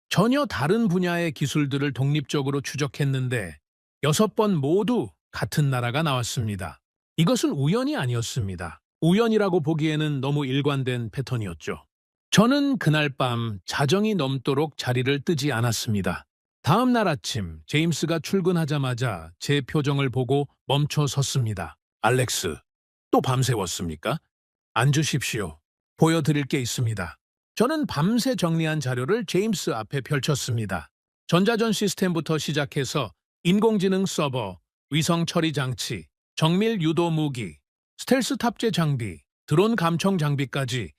전혀 다른 분야의 기술들을 독립적으로 추적했는데 6번 모두 같은 나라가 나왔습니다. 이것은 우연이 아니었습니다. 우연이라고 보기에는 너무 일관된 패턴이었죠. 저는 그날 밤 자정이 넘도록 자리를 뜨지 않았습니다. 다음 날 아침 제임스가 출근하자마자 제 표정을 보고 멈춰 섰습니다. 알렉스, 또 밤새웠습니까? 앉으십시오. 보여드릴 게 있습니다. 저는 밤새 정리한 자료를 제임스 앞에 펼쳤습니다. 전자전 시스템부터 시작해서 인공지능 서버, 위성 처리 장치, 정밀 유도 무기, 스텔스 탑재 장비, 드론 감청 장비까지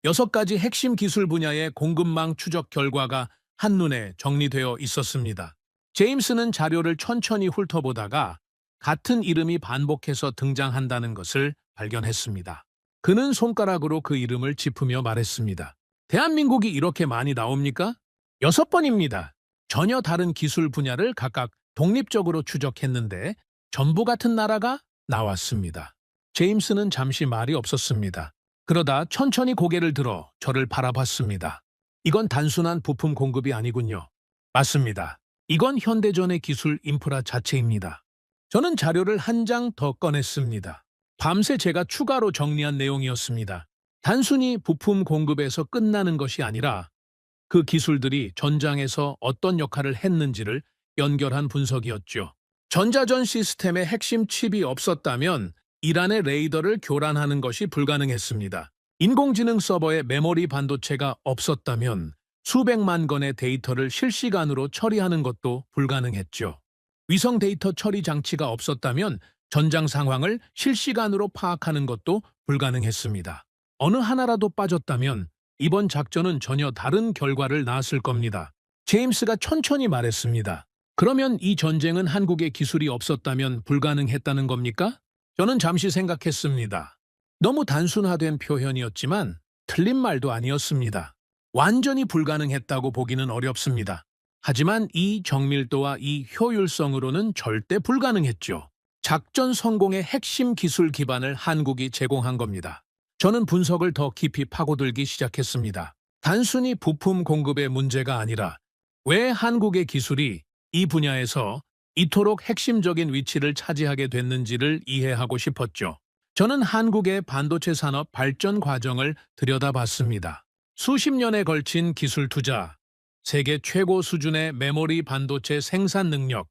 6가지 핵심 기술 분야의 공급망 추적 결과가 한눈에 정리되어 있었습니다. 제임스는 자료를 천천히 훑어보다가 같은 이름이 반복해서 등장한다는 것을 발견했습니다. 그는 손가락으로 그 이름을 짚으며 말했습니다. 대한민국이 이렇게 많이 나옵니까? 6번입니다. 전혀 다른 기술 분야를 각각 독립적으로 추적했는데 전부 같은 나라가 나왔습니다. 제임스는 잠시 말이 없었습니다. 그러다 천천히 고개를 들어 저를 바라봤습니다. 이건 단순한 부품 공급이 아니군요. 맞습니다. 이건 현대전의 기술 인프라 자체입니다. 저는 자료를 한 장 더 꺼냈습니다. 밤새 제가 추가로 정리한 내용이었습니다. 단순히 부품 공급에서 끝나는 것이 아니라 그 기술들이 전장에서 어떤 역할을 했는지를 연결한 분석이었죠. 전자전 시스템의 핵심 칩이 없었다면 이란의 레이더를 교란하는 것이 불가능했습니다. 인공지능 서버에 메모리 반도체가 없었다면 수백만 건의 데이터를 실시간으로 처리하는 것도 불가능했죠. 위성 데이터 처리 장치가 없었다면 전장 상황을 실시간으로 파악하는 것도 불가능했습니다. 어느 하나라도 빠졌다면 이번 작전은 전혀 다른 결과를 낳았을 겁니다. 제임스가 천천히 말했습니다. 그러면 이 전쟁은 한국의 기술이 없었다면 불가능했다는 겁니까? 저는 잠시 생각했습니다. 너무 단순화된 표현이었지만 틀린 말도 아니었습니다. 완전히 불가능했다고 보기는 어렵습니다. 하지만 이 정밀도와 이 효율성으로는 절대 불가능했죠. 작전 성공의 핵심 기술 기반을 한국이 제공한 겁니다. 저는 분석을 더 깊이 파고들기 시작했습니다. 단순히 부품 공급의 문제가 아니라 왜 한국의 기술이 이 분야에서 이토록 핵심적인 위치를 차지하게 됐는지를 이해하고 싶었죠. 저는 한국의 반도체 산업 발전 과정을 들여다봤습니다. 수십 년에 걸친 기술 투자, 세계 최고 수준의 메모리 반도체 생산 능력,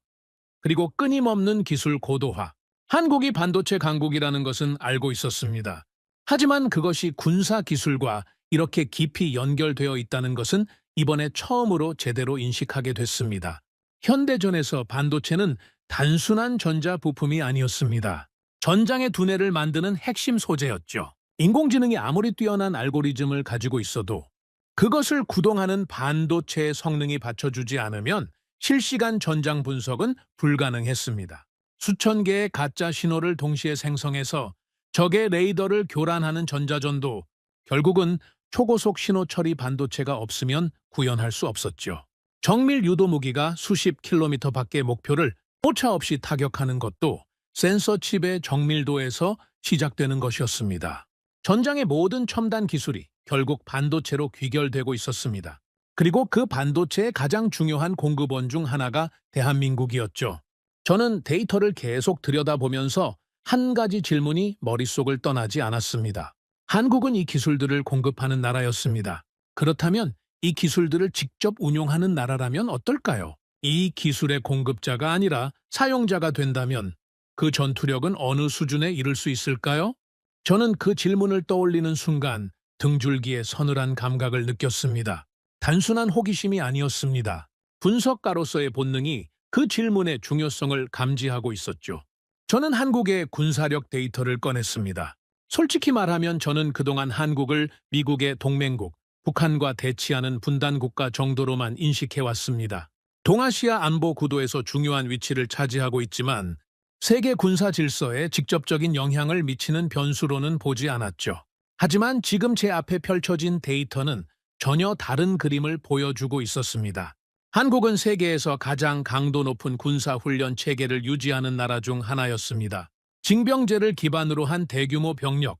그리고 끊임없는 기술 고도화. 한국이 반도체 강국이라는 것은 알고 있었습니다. 하지만 그것이 군사 기술과 이렇게 깊이 연결되어 있다는 것은 이번에 처음으로 제대로 인식하게 됐습니다. 현대전에서 반도체는 단순한 전자 부품이 아니었습니다. 전장의 두뇌를 만드는 핵심 소재였죠. 인공지능이 아무리 뛰어난 알고리즘을 가지고 있어도 그것을 구동하는 반도체의 성능이 받쳐주지 않으면 실시간 전장 분석은 불가능했습니다. 수천 개의 가짜 신호를 동시에 생성해서 적의 레이더를 교란하는 전자전도 결국은 초고속 신호 처리 반도체가 없으면 구현할 수 없었죠. 정밀 유도 무기가 수십 킬로미터 밖의 목표를 오차 없이 타격하는 것도 센서 칩의 정밀도에서 시작되는 것이었습니다. 전장의 모든 첨단 기술이 결국 반도체로 귀결되고 있었습니다. 그리고 그 반도체의 가장 중요한 공급원 중 하나가 대한민국이었죠. 저는 데이터를 계속 들여다보면서 한 가지 질문이 머릿속을 떠나지 않았습니다. 한국은 이 기술들을 공급하는 나라였습니다. 그렇다면 이 기술들을 직접 운용하는 나라라면 어떨까요? 이 기술의 공급자가 아니라 사용자가 된다면 그 전투력은 어느 수준에 이를 수 있을까요? 저는 그 질문을 떠올리는 순간 등줄기에 서늘한 감각을 느꼈습니다. 단순한 호기심이 아니었습니다. 분석가로서의 본능이 그 질문의 중요성을 감지하고 있었죠. 저는 한국의 군사력 데이터를 꺼냈습니다. 솔직히 말하면 저는 그동안 한국을 미국의 동맹국, 북한과 대치하는 분단국가 정도로만 인식해왔습니다. 동아시아 안보 구도에서 중요한 위치를 차지하고 있지만 세계 군사 질서에 직접적인 영향을 미치는 변수로는 보지 않았죠. 하지만 지금 제 앞에 펼쳐진 데이터는 전혀 다른 그림을 보여주고 있었습니다. 한국은 세계에서 가장 강도 높은 군사훈련 체계를 유지하는 나라 중 하나였습니다. 징병제를 기반으로 한 대규모 병력,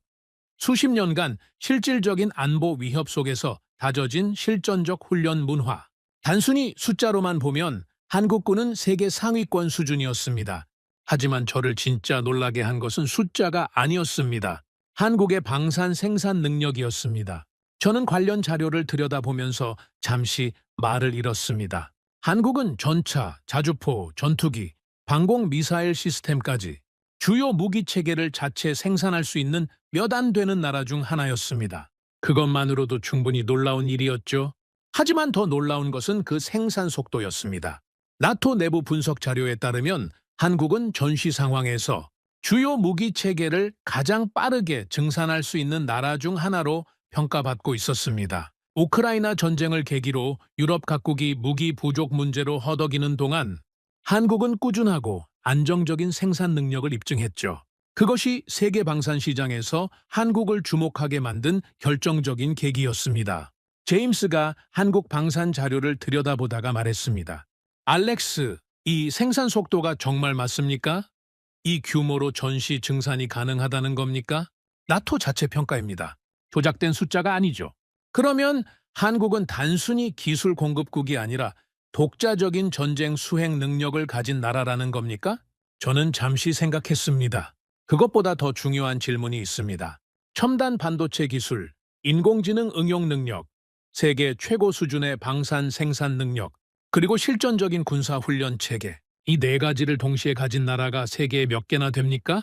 수십 년간 실질적인 안보 위협 속에서 다져진 실전적 훈련 문화. 단순히 숫자로만 보면 한국군은 세계 상위권 수준이었습니다. 하지만 저를 진짜 놀라게 한 것은 숫자가 아니었습니다. 한국의 방산 생산 능력이었습니다. 저는 관련 자료를 들여다보면서 잠시 말을 잃었습니다. 한국은 전차, 자주포, 전투기, 방공 미사일 시스템까지 주요 무기 체계를 자체 생산할 수 있는 몇 안 되는 나라 중 하나였습니다. 그것만으로도 충분히 놀라운 일이었죠. 하지만 더 놀라운 것은 그 생산 속도였습니다. 나토 내부 분석 자료에 따르면 한국은 전시 상황에서 주요 무기 체계를 가장 빠르게 증산할 수 있는 나라 중 하나로 평가받고 있었습니다. 우크라이나 전쟁을 계기로 유럽 각국이 무기 부족 문제로 허덕이는 동안 한국은 꾸준하고 안정적인 생산 능력을 입증했죠. 그것이 세계 방산 시장에서 한국을 주목하게 만든 결정적인 계기였습니다. 제임스가 한국 방산 자료를 들여다보다가 말했습니다. 알렉스, 이 생산 속도가 정말 맞습니까? 이 규모로 전시 증산이 가능하다는 겁니까? 나토 자체 평가입니다. 조작된 숫자가 아니죠. 그러면 한국은 단순히 기술 공급국이 아니라 독자적인 전쟁 수행 능력을 가진 나라라는 겁니까? 저는 잠시 생각했습니다. 그것보다 더 중요한 질문이 있습니다. 첨단 반도체 기술, 인공지능 응용 능력, 세계 최고 수준의 방산 생산 능력, 그리고 실전적인 군사 훈련 체계. 이 네 가지를 동시에 가진 나라가 세계에 몇 개나 됩니까?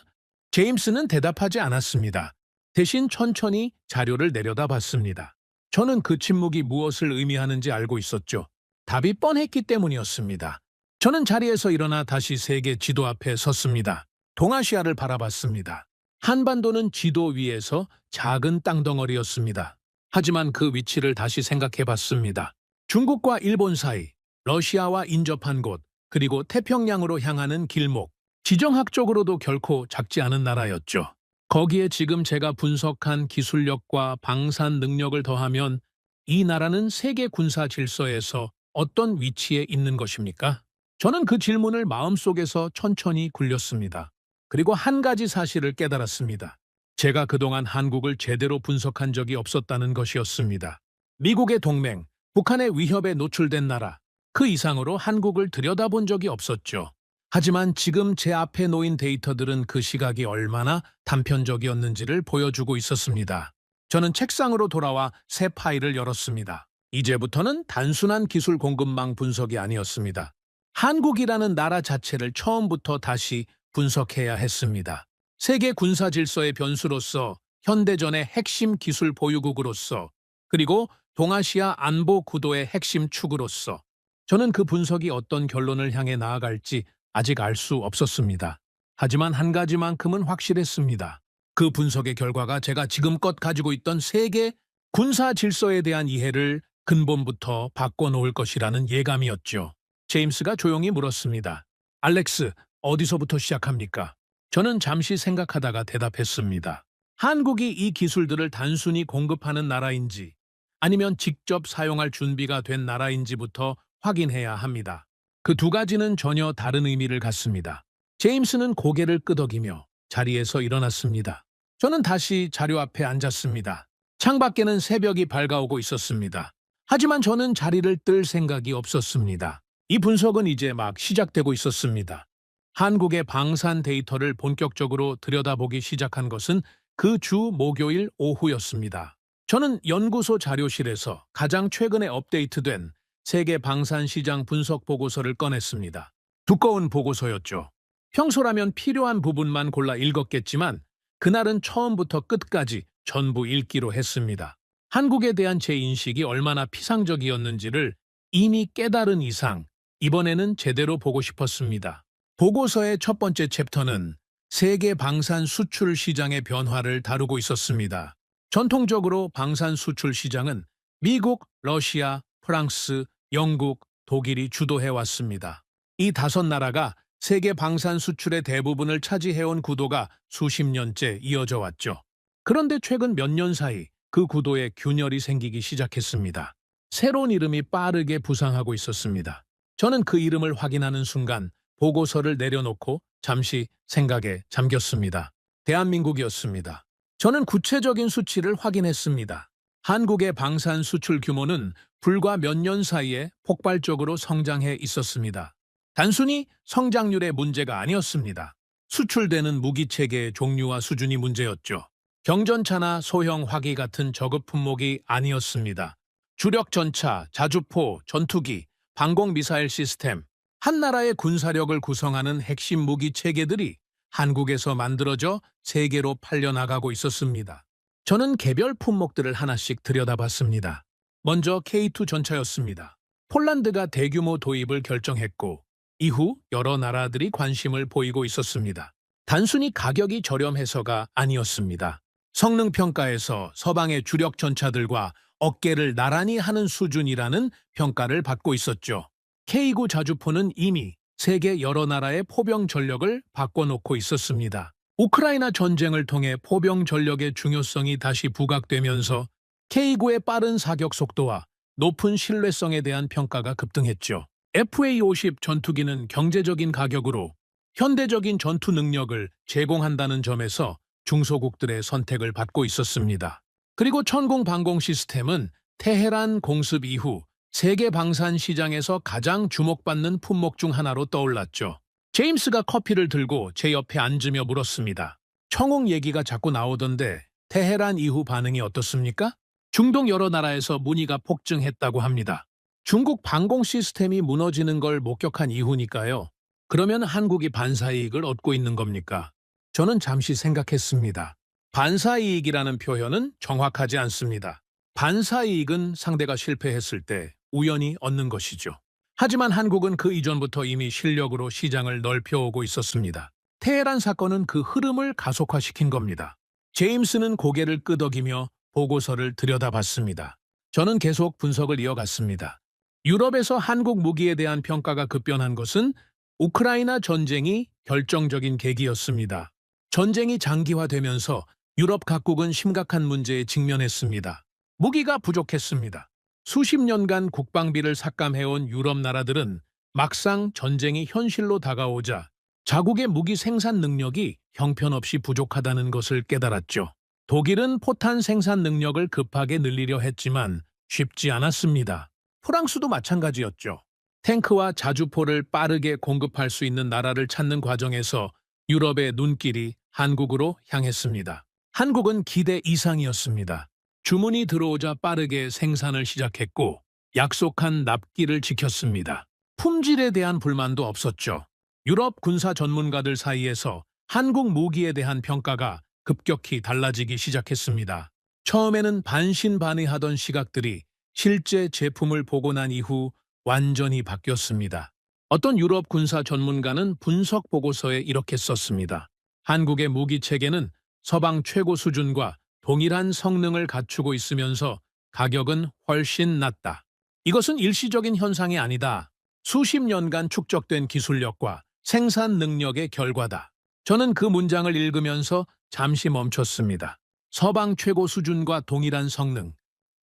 제임스는 대답하지 않았습니다. 대신 천천히 자료를 내려다봤습니다. 저는 그 침묵이 무엇을 의미하는지 알고 있었죠. 답이 뻔했기 때문이었습니다. 저는 자리에서 일어나 다시 세계 지도 앞에 섰습니다. 동아시아를 바라봤습니다. 한반도는 지도 위에서 작은 땅덩어리였습니다. 하지만 그 위치를 다시 생각해봤습니다. 중국과 일본 사이, 러시아와 인접한 곳, 그리고 태평양으로 향하는 길목, 지정학적으로도 결코 작지 않은 나라였죠. 거기에 지금 제가 분석한 기술력과 방산 능력을 더하면 이 나라는 세계 군사 질서에서 어떤 위치에 있는 것입니까? 저는 그 질문을 마음속에서 천천히 굴렸습니다. 그리고 한 가지 사실을 깨달았습니다. 제가 그동안 한국을 제대로 분석한 적이 없었다는 것이었습니다. 미국의 동맹, 북한의 위협에 노출된 나라, 그 이상으로 한국을 들여다본 적이 없었죠. 하지만 지금 제 앞에 놓인 데이터들은 그 시각이 얼마나 단편적이었는지를 보여주고 있었습니다. 저는 책상으로 돌아와 새 파일을 열었습니다. 이제부터는 단순한 기술 공급망 분석이 아니었습니다. 한국이라는 나라 자체를 처음부터 다시 분석해야 했습니다. 세계 군사 질서의 변수로서, 현대전의 핵심 기술 보유국으로서, 그리고 동아시아 안보 구도의 핵심 축으로서 저는 그 분석이 어떤 결론을 향해 나아갈지 아직 알 수 없었습니다. 하지만 한 가지만큼은 확실했습니다. 그 분석의 결과가 제가 지금껏 가지고 있던 세계 군사 질서에 대한 이해를 근본부터 바꿔놓을 것이라는 예감이었죠. 제임스가 조용히 물었습니다. 알렉스, 어디서부터 시작합니까? 저는 잠시 생각하다가 대답했습니다. 한국이 이 기술들을 단순히 공급하는 나라인지 아니면 직접 사용할 준비가 된 나라인지부터 확인해야 합니다. 그 두 가지는 전혀 다른 의미를 갖습니다. 제임스는 고개를 끄덕이며 자리에서 일어났습니다. 저는 다시 자료 앞에 앉았습니다. 창밖에는 새벽이 밝아오고 있었습니다. 하지만 저는 자리를 뜰 생각이 없었습니다. 이 분석은 이제 막 시작되고 있었습니다. 한국의 방산 데이터를 본격적으로 들여다보기 시작한 것은 그 주 목요일 오후였습니다. 저는 연구소 자료실에서 가장 최근에 업데이트된 세계 방산 시장 분석 보고서를 꺼냈습니다. 두꺼운 보고서였죠. 평소라면 필요한 부분만 골라 읽었겠지만 그날은 처음부터 끝까지 전부 읽기로 했습니다. 한국에 대한 제 인식이 얼마나 피상적이었는지를 이미 깨달은 이상 이번에는 제대로 보고 싶었습니다. 보고서의 첫 번째 챕터는 세계 방산 수출 시장의 변화를 다루고 있었습니다. 전통적으로 방산 수출 시장은 미국, 러시아, 프랑스, 영국, 독일이 주도해왔습니다. 이 5나라가 세계 방산 수출의 대부분을 차지해온 구도가 수십 년째 이어져 왔죠. 그런데 최근 몇 년 사이 그 구도에 균열이 생기기 시작했습니다. 새로운 이름이 빠르게 부상하고 있었습니다. 저는 그 이름을 확인하는 순간 보고서를 내려놓고 잠시 생각에 잠겼습니다. 대한민국이었습니다. 저는 구체적인 수치를 확인했습니다. 한국의 방산 수출 규모는 불과 몇 년 사이에 폭발적으로 성장해 있었습니다. 단순히 성장률의 문제가 아니었습니다. 수출되는 무기 체계의 종류와 수준이 문제였죠. 경전차나 소형 화기 같은 저급 품목이 아니었습니다. 주력 전차, 자주포, 전투기, 방공 미사일 시스템, 한 나라의 군사력을 구성하는 핵심 무기 체계들이 한국에서 만들어져 세계로 팔려나가고 있었습니다. 저는 개별 품목들을 하나씩 들여다봤습니다. 먼저 K2 전차였습니다. 폴란드가 대규모 도입을 결정했고 이후 여러 나라들이 관심을 보이고 있었습니다. 단순히 가격이 저렴해서가 아니었습니다. 성능 평가에서 서방의 주력 전차들과 어깨를 나란히 하는 수준이라는 평가를 받고 있었죠. K9 자주포는 이미 세계 여러 나라의 포병 전력을 바꿔놓고 있었습니다. 우크라이나 전쟁을 통해 포병 전력의 중요성이 다시 부각되면서 K9의 빠른 사격 속도와 높은 신뢰성에 대한 평가가 급등했죠. FA-50 전투기는 경제적인 가격으로 현대적인 전투 능력을 제공한다는 점에서 중소국들의 선택을 받고 있었습니다. 그리고 천공 방공 시스템은 테헤란 공습 이후 세계 방산 시장에서 가장 주목받는 품목 중 하나로 떠올랐죠. 제임스가 커피를 들고 제 옆에 앉으며 물었습니다. 청홍 얘기가 자꾸 나오던데 테헤란 이후 반응이 어떻습니까? 중동 여러 나라에서 문의가 폭증했다고 합니다. 중국 방공 시스템이 무너지는 걸 목격한 이후니까요. 그러면 한국이 반사이익을 얻고 있는 겁니까? 저는 잠시 생각했습니다. 반사이익이라는 표현은 정확하지 않습니다. 반사이익은 상대가 실패했을 때 우연히 얻는 것이죠. 하지만 한국은 그 이전부터 이미 실력으로 시장을 넓혀오고 있었습니다. 테헤란 사건은 그 흐름을 가속화시킨 겁니다. 제임스는 고개를 끄덕이며 보고서를 들여다봤습니다. 저는 계속 분석을 이어갔습니다. 유럽에서 한국 무기에 대한 평가가 급변한 것은 우크라이나 전쟁이 결정적인 계기였습니다. 전쟁이 장기화되면서 유럽 각국은 심각한 문제에 직면했습니다. 무기가 부족했습니다. 수십 년간 국방비를 삭감해온 유럽 나라들은 막상 전쟁이 현실로 다가오자 자국의 무기 생산 능력이 형편없이 부족하다는 것을 깨달았죠. 독일은 포탄 생산 능력을 급하게 늘리려 했지만 쉽지 않았습니다. 프랑스도 마찬가지였죠. 탱크와 자주포를 빠르게 공급할 수 있는 나라를 찾는 과정에서 유럽의 눈길이 한국으로 향했습니다. 한국은 기대 이상이었습니다. 주문이 들어오자 빠르게 생산을 시작했고 약속한 납기를 지켰습니다. 품질에 대한 불만도 없었죠. 유럽 군사 전문가들 사이에서 한국 무기에 대한 평가가 급격히 달라지기 시작했습니다. 처음에는 반신반의하던 시각들이 실제 제품을 보고 난 이후 완전히 바뀌었습니다. 어떤 유럽 군사 전문가는 분석 보고서에 이렇게 썼습니다. 한국의 무기 체계는 서방 최고 수준과 동일한 성능을 갖추고 있으면서 가격은 훨씬 낮다. 이것은 일시적인 현상이 아니다. 수십 년간 축적된 기술력과 생산 능력의 결과다. 저는 그 문장을 읽으면서 잠시 멈췄습니다. 서방 최고 수준과 동일한 성능.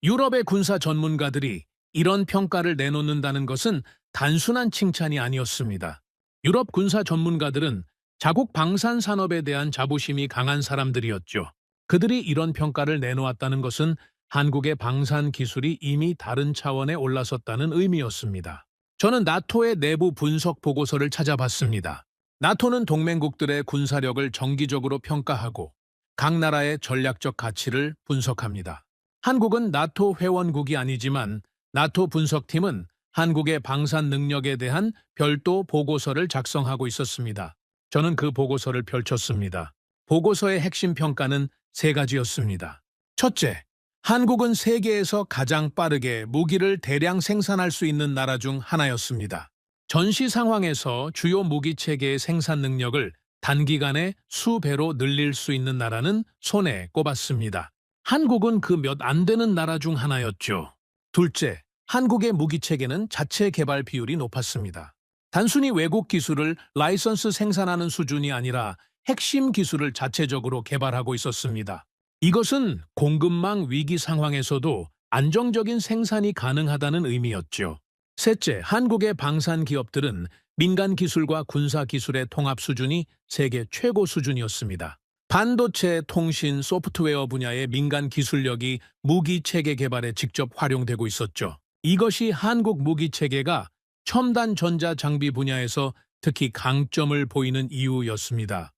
유럽의 군사 전문가들이 이런 평가를 내놓는다는 것은 단순한 칭찬이 아니었습니다. 유럽 군사 전문가들은 자국 방산 산업에 대한 자부심이 강한 사람들이었죠. 그들이 이런 평가를 내놓았다는 것은 한국의 방산 기술이 이미 다른 차원에 올라섰다는 의미였습니다. 저는 나토의 내부 분석 보고서를 찾아봤습니다. 나토는 동맹국들의 군사력을 정기적으로 평가하고 각 나라의 전략적 가치를 분석합니다. 한국은 나토 회원국이 아니지만 나토 분석팀은 한국의 방산 능력에 대한 별도 보고서를 작성하고 있었습니다. 저는 그 보고서를 펼쳤습니다. 보고서의 핵심 평가는 세 가지였습니다. 첫째, 한국은 세계에서 가장 빠르게 무기를 대량 생산할 수 있는 나라 중 하나였습니다. 전시 상황에서 주요 무기 체계의 생산 능력을 단기간에 수배로 늘릴 수 있는 나라는 손에 꼽았습니다. 한국은 그 몇 안 되는 나라 중 하나였죠. 둘째, 한국의 무기 체계는 자체 개발 비율이 높았습니다. 단순히 외국 기술을 라이선스 생산하는 수준이 아니라 핵심 기술을 자체적으로 개발하고 있었습니다. 이것은 공급망 위기 상황에서도 안정적인 생산이 가능하다는 의미였죠. 셋째, 한국의 방산 기업들은 민간 기술과 군사 기술의 통합 수준이 세계 최고 수준이었습니다. 반도체, 통신, 소프트웨어 분야의 민간 기술력이 무기 체계 개발에 직접 활용되고 있었죠. 이것이 한국 무기 체계가 첨단 전자 장비 분야에서 특히 강점을 보이는 이유였습니다.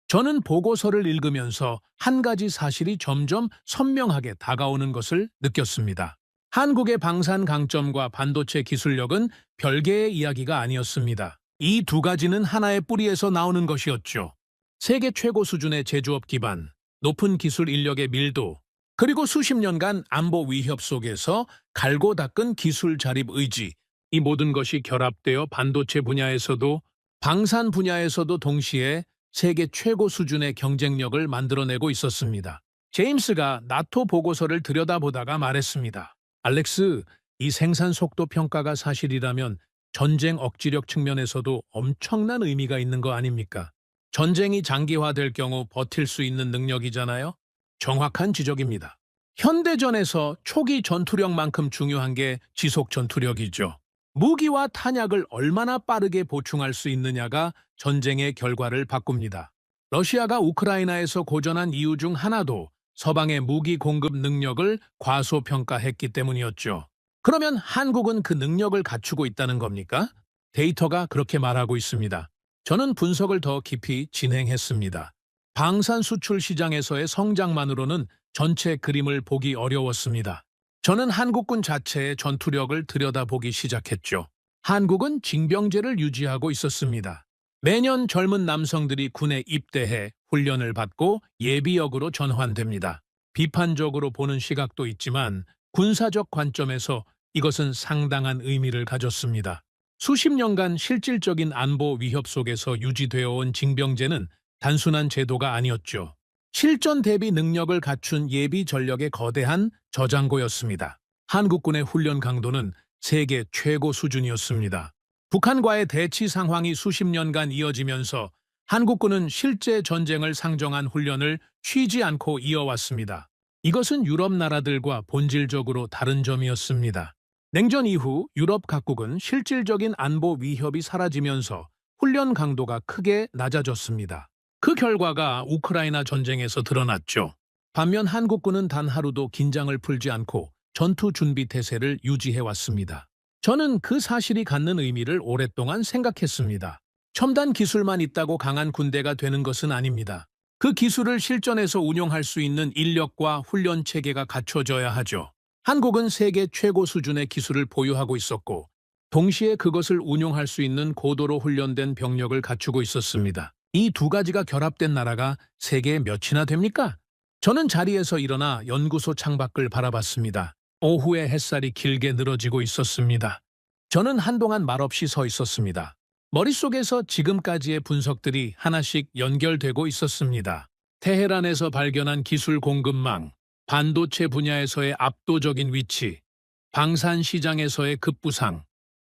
저는 보고서를 읽으면서 한 가지 사실이 점점 선명하게 다가오는 것을 느꼈습니다. 한국의 방산 강점과 반도체 기술력은 별개의 이야기가 아니었습니다. 이 두 가지는 하나의 뿌리에서 나오는 것이었죠. 세계 최고 수준의 제조업 기반, 높은 기술 인력의 밀도, 그리고 수십 년간 안보 위협 속에서 갈고 닦은 기술 자립 의지, 이 모든 것이 결합되어 반도체 분야에서도 방산 분야에서도 동시에 세계 최고 수준의 경쟁력을 만들어내고 있었습니다. 제임스가 나토 보고서를 들여다보다가 말했습니다. 알렉스, 이 생산 속도 평가가 사실이라면 전쟁 억지력 측면에서도 엄청난 의미가 있는 거 아닙니까? 전쟁이 장기화될 경우 버틸 수 있는 능력이잖아요? 정확한 지적입니다. 현대전에서 초기 전투력만큼 중요한 게 지속 전투력이죠. 무기와 탄약을 얼마나 빠르게 보충할 수 있느냐가 전쟁의 결과를 바꿉니다. 러시아가 우크라이나에서 고전한 이유 중 하나도 서방의 무기 공급 능력을 과소평가했기 때문이었죠. 그러면 한국은 그 능력을 갖추고 있다는 겁니까? 데이터가 그렇게 말하고 있습니다. 저는 분석을 더 깊이 진행했습니다. 방산 수출 시장에서의 성장만으로는 전체 그림을 보기 어려웠습니다. 저는 한국군 자체의 전투력을 들여다보기 시작했죠. 한국은 징병제를 유지하고 있었습니다. 매년 젊은 남성들이 군에 입대해 훈련을 받고 예비역으로 전환됩니다. 비판적으로 보는 시각도 있지만 군사적 관점에서 이것은 상당한 의미를 가졌습니다. 수십 년간 실질적인 안보 위협 속에서 유지되어 온 징병제는 단순한 제도가 아니었죠. 실전 대비 능력을 갖춘 예비 전력의 거대한 저장고였습니다. 한국군의 훈련 강도는 세계 최고 수준이었습니다. 북한과의 대치 상황이 수십 년간 이어지면서 한국군은 실제 전쟁을 상정한 훈련을 쉬지 않고 이어왔습니다. 이것은 유럽 나라들과 본질적으로 다른 점이었습니다. 냉전 이후 유럽 각국은 실질적인 안보 위협이 사라지면서 훈련 강도가 크게 낮아졌습니다. 그 결과가 우크라이나 전쟁에서 드러났죠. 반면 한국군은 단 하루도 긴장을 풀지 않고 전투 준비 태세를 유지해왔습니다. 저는 그 사실이 갖는 의미를 오랫동안 생각했습니다. 첨단 기술만 있다고 강한 군대가 되는 것은 아닙니다. 그 기술을 실전에서 운용할 수 있는 인력과 훈련 체계가 갖춰져야 하죠. 한국은 세계 최고 수준의 기술을 보유하고 있었고 동시에 그것을 운용할 수 있는 고도로 훈련된 병력을 갖추고 있었습니다. 이 두 가지가 결합된 나라가 세계에 몇이나 됩니까? 저는 자리에서 일어나 연구소 창밖을 바라봤습니다. 오후에 햇살이 길게 늘어지고 있었습니다. 저는 한동안 말없이 서 있었습니다. 머릿속에서 지금까지의 분석들이 하나씩 연결되고 있었습니다. 테헤란에서 발견한 기술 공급망, 반도체 분야에서의 압도적인 위치, 방산 시장에서의 급부상,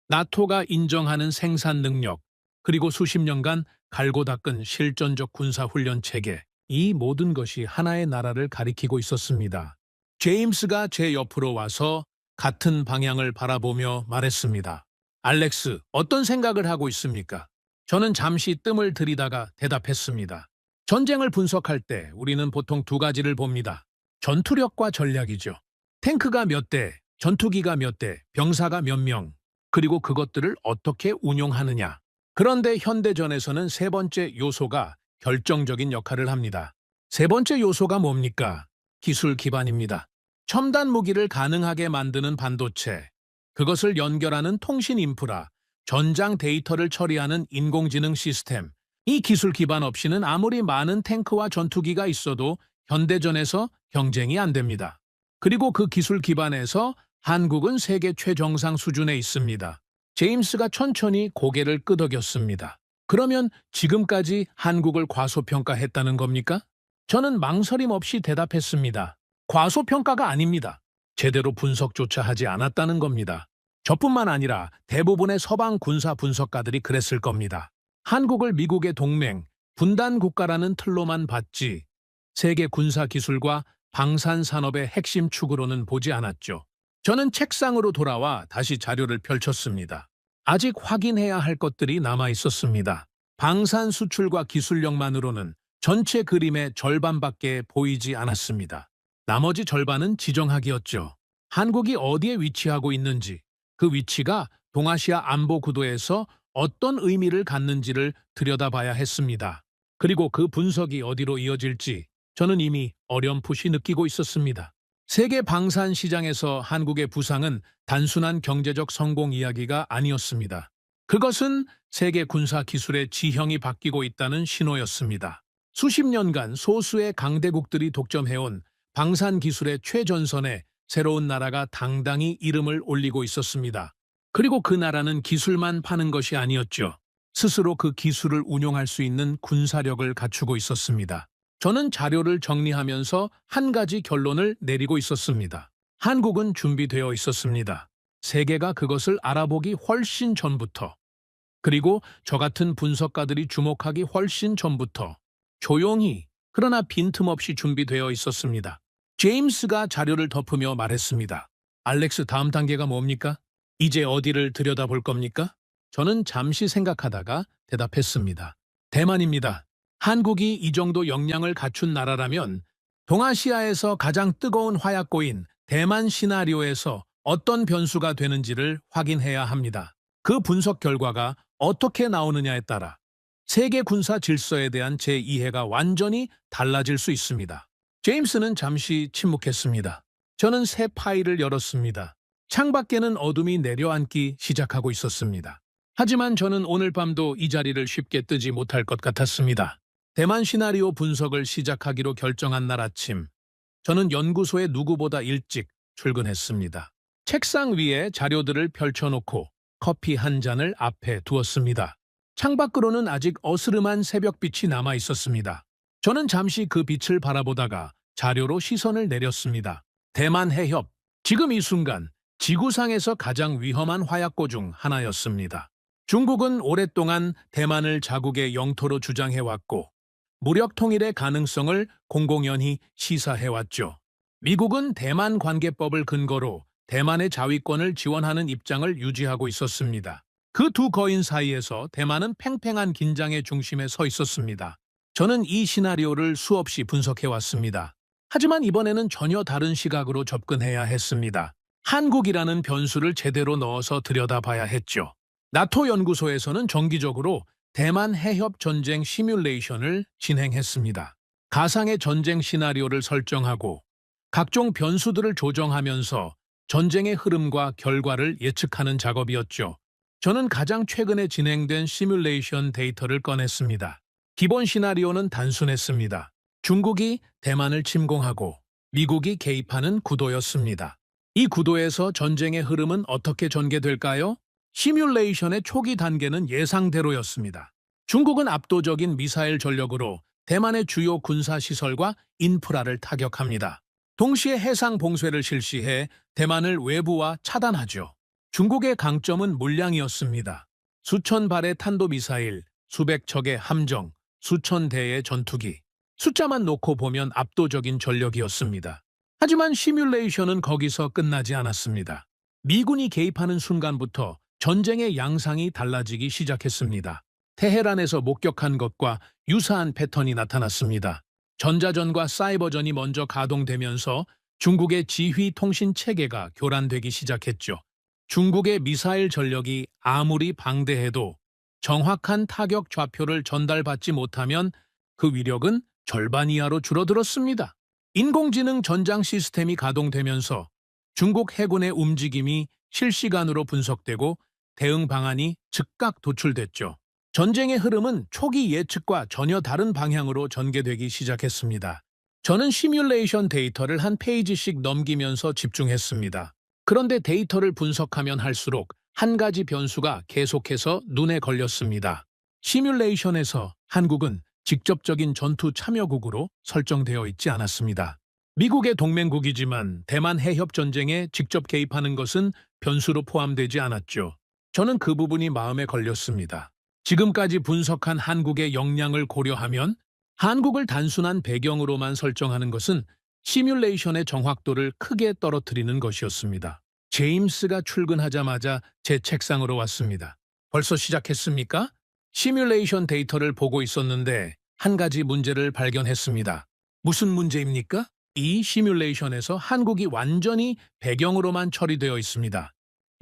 나토가 인정하는 생산 능력, 그리고 수십 년간 갈고 닦은 실전적 군사훈련 체계, 이 모든 것이 하나의 나라를 가리키고 있었습니다. 제임스가 제 옆으로 와서 같은 방향을 바라보며 말했습니다. 알렉스, 어떤 생각을 하고 있습니까? 저는 잠시 뜸을 들이다가 대답했습니다. 전쟁을 분석할 때 우리는 보통 두 가지를 봅니다. 전투력과 전략이죠. 탱크가 몇 대, 전투기가 몇 대, 병사가 몇 명, 그리고 그것들을 어떻게 운용하느냐. 그런데 현대전에서는 세 번째 요소가 결정적인 역할을 합니다. 세 번째 요소가 뭡니까? 기술 기반입니다. 첨단 무기를 가능하게 만드는 반도체, 그것을 연결하는 통신 인프라, 전장 데이터를 처리하는 인공지능 시스템, 이 기술 기반 없이는 아무리 많은 탱크와 전투기가 있어도 현대전에서 경쟁이 안 됩니다. 그리고 그 기술 기반에서 한국은 세계 최정상 수준에 있습니다. 제임스가 천천히 고개를 끄덕였습니다. 그러면 지금까지 한국을 과소평가했다는 겁니까? 저는 망설임 없이 대답했습니다. 과소평가가 아닙니다. 제대로 분석조차 하지 않았다는 겁니다. 저뿐만 아니라 대부분의 서방 군사 분석가들이 그랬을 겁니다. 한국을 미국의 동맹, 분단 국가라는 틀로만 봤지 세계 군사 기술과 방산 산업의 핵심 축으로는 보지 않았죠. 저는 책상으로 돌아와 다시 자료를 펼쳤습니다. 아직 확인해야 할 것들이 남아 있었습니다. 방산 수출과 기술력만으로는 전체 그림의 절반밖에 보이지 않았습니다. 나머지 절반은 지정학이었죠. 한국이 어디에 위치하고 있는지, 그 위치가 동아시아 안보 구도에서 어떤 의미를 갖는지를 들여다봐야 했습니다. 그리고 그 분석이 어디로 이어질지 저는 이미 어렴풋이 느끼고 있었습니다. 세계 방산 시장에서 한국의 부상은 단순한 경제적 성공 이야기가 아니었습니다. 그것은 세계 군사 기술의 지형이 바뀌고 있다는 신호였습니다. 수십 년간 소수의 강대국들이 독점해온 방산 기술의 최전선에 새로운 나라가 당당히 이름을 올리고 있었습니다. 그리고 그 나라는 기술만 파는 것이 아니었죠. 스스로 그 기술을 운용할 수 있는 군사력을 갖추고 있었습니다. 저는 자료를 정리하면서 한 가지 결론을 내리고 있었습니다. 한국은 준비되어 있었습니다. 세계가 그것을 알아보기 훨씬 전부터. 그리고 저 같은 분석가들이 주목하기 훨씬 전부터. 조용히, 그러나 빈틈없이 준비되어 있었습니다. 제임스가 자료를 덮으며 말했습니다. 알렉스, 다음 단계가 뭡니까? 이제 어디를 들여다볼 겁니까? 저는 잠시 생각하다가 대답했습니다. 대만입니다. 한국이 이 정도 역량을 갖춘 나라라면 동아시아에서 가장 뜨거운 화약고인 대만 시나리오에서 어떤 변수가 되는지를 확인해야 합니다. 그 분석 결과가 어떻게 나오느냐에 따라 세계 군사 질서에 대한 제 이해가 완전히 달라질 수 있습니다. 제임스는 잠시 침묵했습니다. 저는 새 파일을 열었습니다. 창밖에는 어둠이 내려앉기 시작하고 있었습니다. 하지만 저는 오늘 밤도 이 자리를 쉽게 뜨지 못할 것 같았습니다. 대만 시나리오 분석을 시작하기로 결정한 날 아침, 저는 연구소에 누구보다 일찍 출근했습니다. 책상 위에 자료들을 펼쳐놓고 커피 한 잔을 앞에 두었습니다. 창밖으로는 아직 어스름한 새벽빛이 남아 있었습니다. 저는 잠시 그 빛을 바라보다가 자료로 시선을 내렸습니다. 대만 해협, 지금 이 순간 지구상에서 가장 위험한 화약고 중 하나였습니다. 중국은 오랫동안 대만을 자국의 영토로 주장해왔고 무력 통일의 가능성을 공공연히 시사해왔죠. 미국은 대만 관계법을 근거로 대만의 자위권을 지원하는 입장을 유지하고 있었습니다. 그 두 거인 사이에서 대만은 팽팽한 긴장의 중심에 서 있었습니다. 저는 이 시나리오를 수없이 분석해왔습니다. 하지만 이번에는 전혀 다른 시각으로 접근해야 했습니다. 한국이라는 변수를 제대로 넣어서 들여다봐야 했죠. 나토 연구소에서는 정기적으로 대만 해협 전쟁 시뮬레이션을 진행했습니다. 가상의 전쟁 시나리오를 설정하고 각종 변수들을 조정하면서 전쟁의 흐름과 결과를 예측하는 작업이었죠. 저는 가장 최근에 진행된 시뮬레이션 데이터를 꺼냈습니다. 기본 시나리오는 단순했습니다. 중국이 대만을 침공하고 미국이 개입하는 구도였습니다. 이 구도에서 전쟁의 흐름은 어떻게 전개될까요? 시뮬레이션의 초기 단계는 예상대로였습니다. 중국은 압도적인 미사일 전력으로 대만의 주요 군사시설과 인프라를 타격합니다. 동시에 해상 봉쇄를 실시해 대만을 외부와 차단하죠. 중국의 강점은 물량이었습니다. 수천 발의 탄도미사일, 수백 척의 함정, 수천 대의 전투기. 숫자만 놓고 보면 압도적인 전력이었습니다. 하지만 시뮬레이션은 거기서 끝나지 않았습니다. 미군이 개입하는 순간부터 전쟁의 양상이 달라지기 시작했습니다. 테헤란에서 목격한 것과 유사한 패턴이 나타났습니다. 전자전과 사이버전이 먼저 가동되면서 중국의 지휘 통신 체계가 교란되기 시작했죠. 중국의 미사일 전력이 아무리 방대해도 정확한 타격 좌표를 전달받지 못하면 그 위력은 절반 이하로 줄어들었습니다. 인공지능 전장 시스템이 가동되면서 중국 해군의 움직임이 실시간으로 분석되고 대응 방안이 즉각 도출됐죠. 전쟁의 흐름은 초기 예측과 전혀 다른 방향으로 전개되기 시작했습니다. 저는 시뮬레이션 데이터를 한 페이지씩 넘기면서 집중했습니다. 그런데 데이터를 분석하면 할수록 한 가지 변수가 계속해서 눈에 걸렸습니다. 시뮬레이션에서 한국은 직접적인 전투 참여국으로 설정되어 있지 않았습니다. 미국의 동맹국이지만 대만 해협 전쟁에 직접 개입하는 것은 변수로 포함되지 않았죠. 저는 그 부분이 마음에 걸렸습니다. 지금까지 분석한 한국의 역량을 고려하면 한국을 단순한 배경으로만 설정하는 것은 시뮬레이션의 정확도를 크게 떨어뜨리는 것이었습니다. 제임스가 출근하자마자 제 책상으로 왔습니다. 벌써 시작했습니까? 시뮬레이션 데이터를 보고 있었는데 한 가지 문제를 발견했습니다. 무슨 문제입니까? 이 시뮬레이션에서 한국이 완전히 배경으로만 처리되어 있습니다.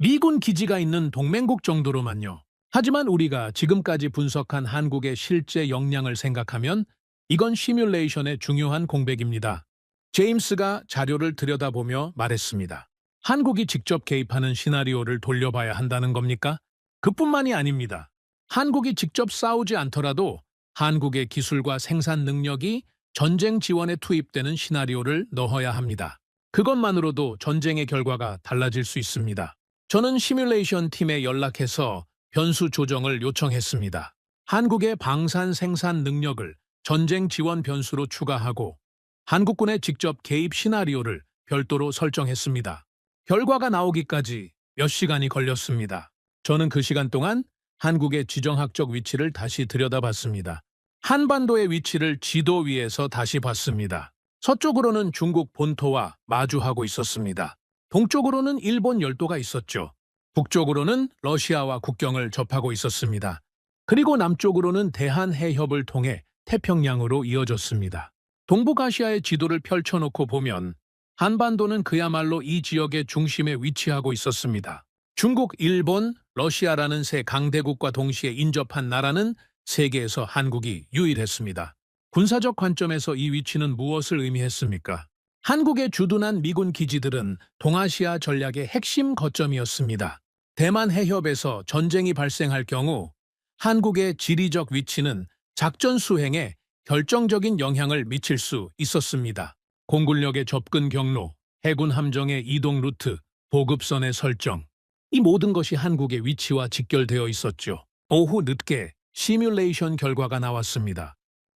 미군 기지가 있는 동맹국 정도로만요. 하지만 우리가 지금까지 분석한 한국의 실제 역량을 생각하면 이건 시뮬레이션의 중요한 공백입니다. 제임스가 자료를 들여다보며 말했습니다. 한국이 직접 개입하는 시나리오를 돌려봐야 한다는 겁니까? 그뿐만이 아닙니다. 한국이 직접 싸우지 않더라도 한국의 기술과 생산 능력이 전쟁 지원에 투입되는 시나리오를 넣어야 합니다. 그것만으로도 전쟁의 결과가 달라질 수 있습니다. 저는 시뮬레이션 팀에 연락해서 변수 조정을 요청했습니다. 한국의 방산 생산 능력을 전쟁 지원 변수로 추가하고 한국군의 직접 개입 시나리오를 별도로 설정했습니다. 결과가 나오기까지 몇 시간이 걸렸습니다. 저는 그 시간 동안 한국의 지정학적 위치를 다시 들여다봤습니다. 한반도의 위치를 지도 위에서 다시 봤습니다. 서쪽으로는 중국 본토와 마주하고 있었습니다. 동쪽으로는 일본 열도가 있었죠. 북쪽으로는 러시아와 국경을 접하고 있었습니다. 그리고 남쪽으로는 대한해협을 통해 태평양으로 이어졌습니다. 동북아시아의 지도를 펼쳐놓고 보면 한반도는 그야말로 이 지역의 중심에 위치하고 있었습니다. 중국, 일본, 러시아라는 세 강대국과 동시에 인접한 나라는 세계에서 한국이 유일했습니다. 군사적 관점에서 이 위치는 무엇을 의미했습니까? 한국의 주둔한 미군 기지들은 동아시아 전략의 핵심 거점이었습니다. 대만 해협에서 전쟁이 발생할 경우 한국의 지리적 위치는 작전 수행에 결정적인 영향을 미칠 수 있었습니다. 공군력의 접근 경로, 해군 함정의 이동 루트, 보급선의 설정, 이 모든 것이 한국의 위치와 직결되어 있었죠. 오후 늦게 시뮬레이션 결과가 나왔습니다.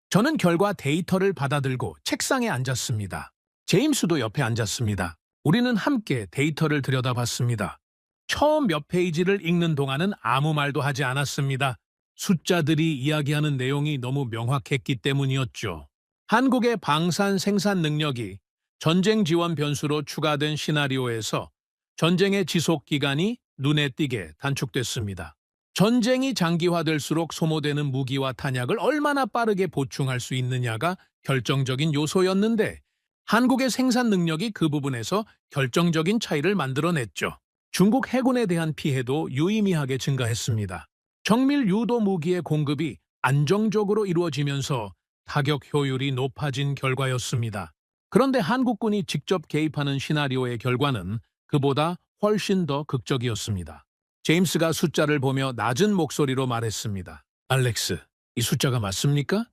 저는 결과 데이터를 받아들고 책상에 앉았습니다. 제임스도 옆에 앉았습니다. 우리는 함께 데이터를 들여다봤습니다. 처음 몇 페이지를 읽는 동안은 아무 말도 하지 않았습니다. 숫자들이 이야기하는 내용이 너무 명확했기 때문이었죠. 한국의 방산 생산 능력이 전쟁 지원 변수로 추가된 시나리오에서 전쟁의 지속 기간이 눈에 띄게 단축됐습니다. 전쟁이 장기화될수록 소모되는 무기와 탄약을 얼마나 빠르게 보충할 수 있느냐가 결정적인 요소였는데 한국의 생산 능력이 그 부분에서 결정적인 차이를 만들어냈죠. 중국 해군에 대한 피해도 유의미하게 증가했습니다. 정밀 유도 무기의 공급이 안정적으로 이루어지면서 타격 효율이 높아진 결과였습니다. 그런데 한국군이 직접 개입하는 시나리오의 결과는 그보다 훨씬 더 극적이었습니다. 제임스가 숫자를 보며 낮은 목소리로 말했습니다. 알렉스, 이 숫자가 맞습니까?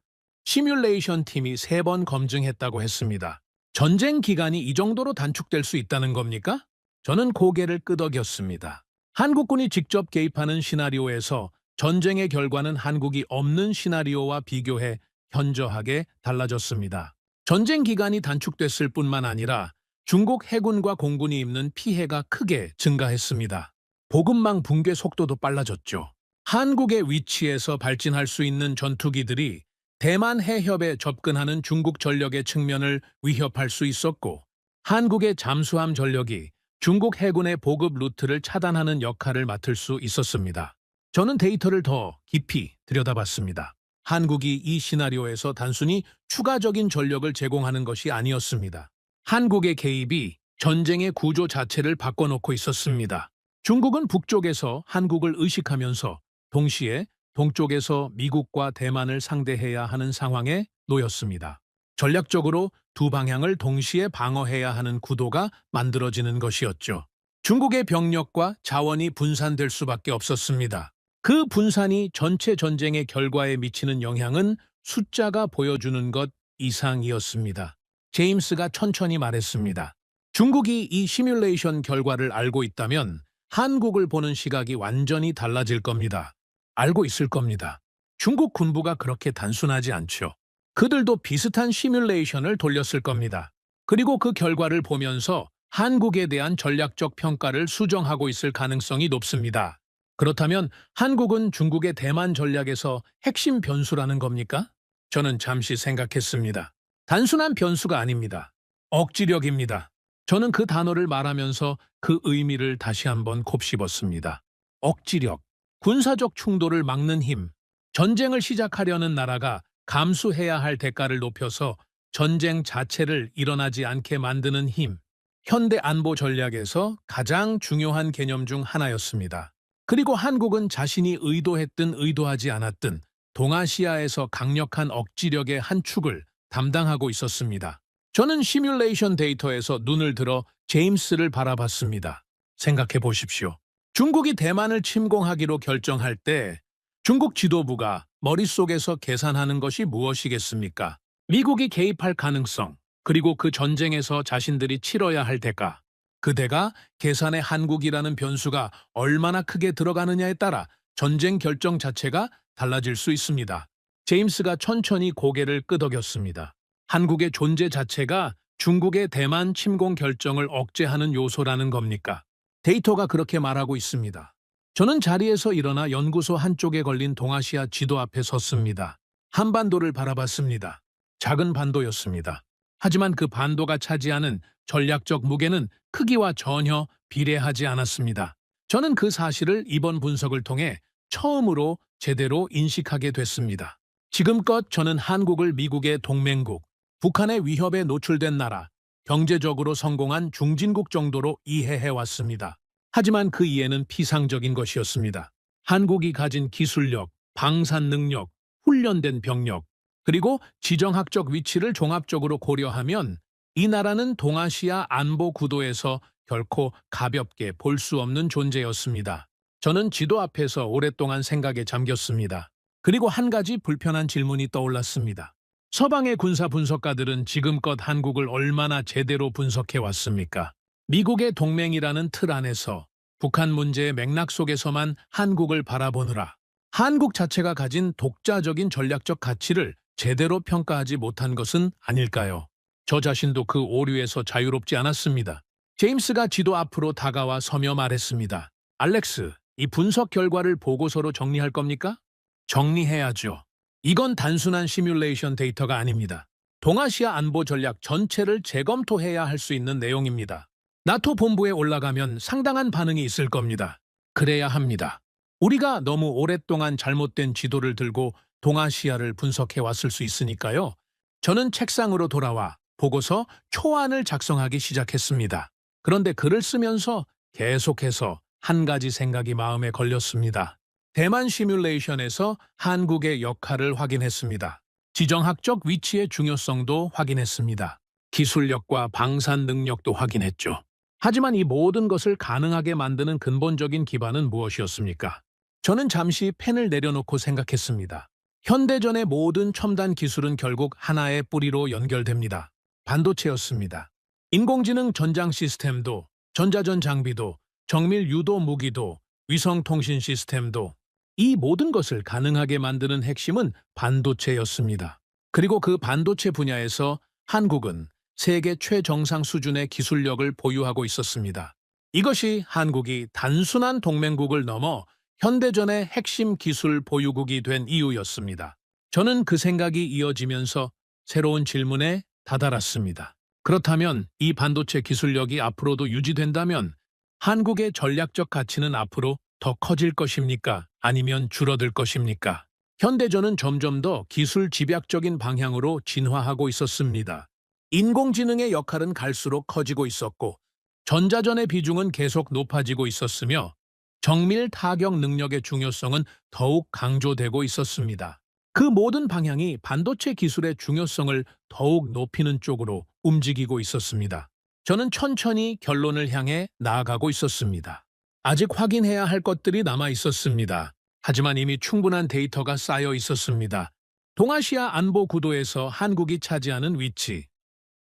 시뮬레이션 팀이 3번 검증했다고 했습니다. 전쟁 기간이 이 정도로 단축될 수 있다는 겁니까? 저는 고개를 끄덕였습니다. 한국군이 직접 개입하는 시나리오에서 전쟁의 결과는 한국이 없는 시나리오와 비교해 현저하게 달라졌습니다. 전쟁 기간이 단축됐을 뿐만 아니라 중국 해군과 공군이 입는 피해가 크게 증가했습니다. 보급망 붕괴 속도도 빨라졌죠. 한국의 위치에서 발진할 수 있는 전투기들이 대만 해협에 접근하는 중국 전력의 측면을 위협할 수 있었고 한국의 잠수함 전력이 중국 해군의 보급 루트를 차단하는 역할을 맡을 수 있었습니다. 저는 데이터를 더 깊이 들여다봤습니다. 한국이 이 시나리오에서 단순히 추가적인 전력을 제공하는 것이 아니었습니다. 한국의 개입이 전쟁의 구조 자체를 바꿔놓고 있었습니다. 중국은 북쪽에서 한국을 의식하면서 동시에 동쪽에서 미국과 대만을 상대해야 하는 상황에 놓였습니다. 전략적으로 두 방향을 동시에 방어해야 하는 구도가 만들어지는 것이었죠. 중국의 병력과 자원이 분산될 수밖에 없었습니다. 그 분산이 전체 전쟁의 결과에 미치는 영향은 숫자가 보여주는 것 이상이었습니다. 제임스가 천천히 말했습니다. 중국이 이 시뮬레이션 결과를 알고 있다면 한국을 보는 시각이 완전히 달라질 겁니다. 알고 있을 겁니다. 중국 군부가 그렇게 단순하지 않죠. 그들도 비슷한 시뮬레이션을 돌렸을 겁니다. 그리고 그 결과를 보면서 한국에 대한 전략적 평가를 수정하고 있을 가능성이 높습니다. 그렇다면 한국은 중국의 대만 전략에서 핵심 변수라는 겁니까? 저는 잠시 생각했습니다. 단순한 변수가 아닙니다. 억지력입니다. 저는 그 단어를 말하면서 그 의미를 다시 한번 곱씹었습니다. 억지력, 군사적 충돌을 막는 힘, 전쟁을 시작하려는 나라가 감수해야 할 대가를 높여서 전쟁 자체를 일어나지 않게 만드는 힘, 현대 안보 전략에서 가장 중요한 개념 중 하나였습니다. 그리고 한국은 자신이 의도했든 의도하지 않았든 동아시아에서 강력한 억지력의 한 축을 담당하고 있었습니다. 저는 시뮬레이션 데이터에서 눈을 들어 제임스를 바라봤습니다. 생각해 보십시오. 중국이 대만을 침공하기로 결정할 때 중국 지도부가 머릿속에서 계산하는 것이 무엇이겠습니까? 미국이 개입할 가능성, 그리고 그 전쟁에서 자신들이 치러야 할 대가. 그 대가 계산에 한국이라는 변수가 얼마나 크게 들어가느냐에 따라 전쟁 결정 자체가 달라질 수 있습니다. 제임스가 천천히 고개를 끄덕였습니다. 한국의 존재 자체가 중국의 대만 침공 결정을 억제하는 요소라는 겁니까? 데이터가 그렇게 말하고 있습니다. 저는 자리에서 일어나 연구소 한쪽에 걸린 동아시아 지도 앞에 섰습니다. 한반도를 바라봤습니다. 작은 반도였습니다. 하지만 그 반도가 차지하는 전략적 무게는 크기와 전혀 비례하지 않았습니다. 저는 그 사실을 이번 분석을 통해 처음으로 제대로 인식하게 됐습니다. 지금껏 저는 한국을 미국의 동맹국, 북한의 위협에 노출된 나라, 경제적으로 성공한 중진국 정도로 이해해왔습니다. 하지만 그 이해는 피상적인 것이었습니다. 한국이 가진 기술력, 방산 능력, 훈련된 병력, 그리고 지정학적 위치를 종합적으로 고려하면 이 나라는 동아시아 안보 구도에서 결코 가볍게 볼 수 없는 존재였습니다. 저는 지도 앞에서 오랫동안 생각에 잠겼습니다. 그리고 한 가지 불편한 질문이 떠올랐습니다. 서방의 군사 분석가들은 지금껏 한국을 얼마나 제대로 분석해왔습니까? 미국의 동맹이라는 틀 안에서 북한 문제의 맥락 속에서만 한국을 바라보느라 한국 자체가 가진 독자적인 전략적 가치를 제대로 평가하지 못한 것은 아닐까요? 저 자신도 그 오류에서 자유롭지 않았습니다. 제임스가 지도 앞으로 다가와 서며 말했습니다. 알렉스, 이 분석 결과를 보고서로 정리할 겁니까? 정리해야죠. 이건 단순한 시뮬레이션 데이터가 아닙니다. 동아시아 안보 전략 전체를 재검토해야 할 수 있는 내용입니다. 나토 본부에 올라가면 상당한 반응이 있을 겁니다. 그래야 합니다. 우리가 너무 오랫동안 잘못된 지도를 들고 동아시아를 분석해 왔을 수 있으니까요. 저는 책상으로 돌아와 보고서 초안을 작성하기 시작했습니다. 그런데 글을 쓰면서 계속해서 한 가지 생각이 마음에 걸렸습니다. 대만 시뮬레이션에서 한국의 역할을 확인했습니다. 지정학적 위치의 중요성도 확인했습니다. 기술력과 방산 능력도 확인했죠. 하지만 이 모든 것을 가능하게 만드는 근본적인 기반은 무엇이었습니까? 저는 잠시 펜을 내려놓고 생각했습니다. 현대전의 모든 첨단 기술은 결국 하나의 뿌리로 연결됩니다. 반도체였습니다. 인공지능 전장 시스템도, 전자전 장비도, 정밀 유도 무기도, 위성통신 시스템도 이 모든 것을 가능하게 만드는 핵심은 반도체였습니다. 그리고 그 반도체 분야에서 한국은 세계 최정상 수준의 기술력을 보유하고 있었습니다. 이것이 한국이 단순한 동맹국을 넘어 현대전의 핵심 기술 보유국이 된 이유였습니다. 저는 그 생각이 이어지면서 새로운 질문에 다다랐습니다. 그렇다면 이 반도체 기술력이 앞으로도 유지된다면 한국의 전략적 가치는 앞으로 더 커질 것입니까? 아니면 줄어들 것입니까? 현대전은 점점 더 기술 집약적인 방향으로 진화하고 있었습니다. 인공지능의 역할은 갈수록 커지고 있었고 전자전의 비중은 계속 높아지고 있었으며 정밀 타격 능력의 중요성은 더욱 강조되고 있었습니다. 그 모든 방향이 반도체 기술의 중요성을 더욱 높이는 쪽으로 움직이고 있었습니다. 저는 천천히 결론을 향해 나아가고 있었습니다. 아직 확인해야 할 것들이 남아 있었습니다. 하지만 이미 충분한 데이터가 쌓여 있었습니다. 동아시아 안보 구도에서 한국이 차지하는 위치,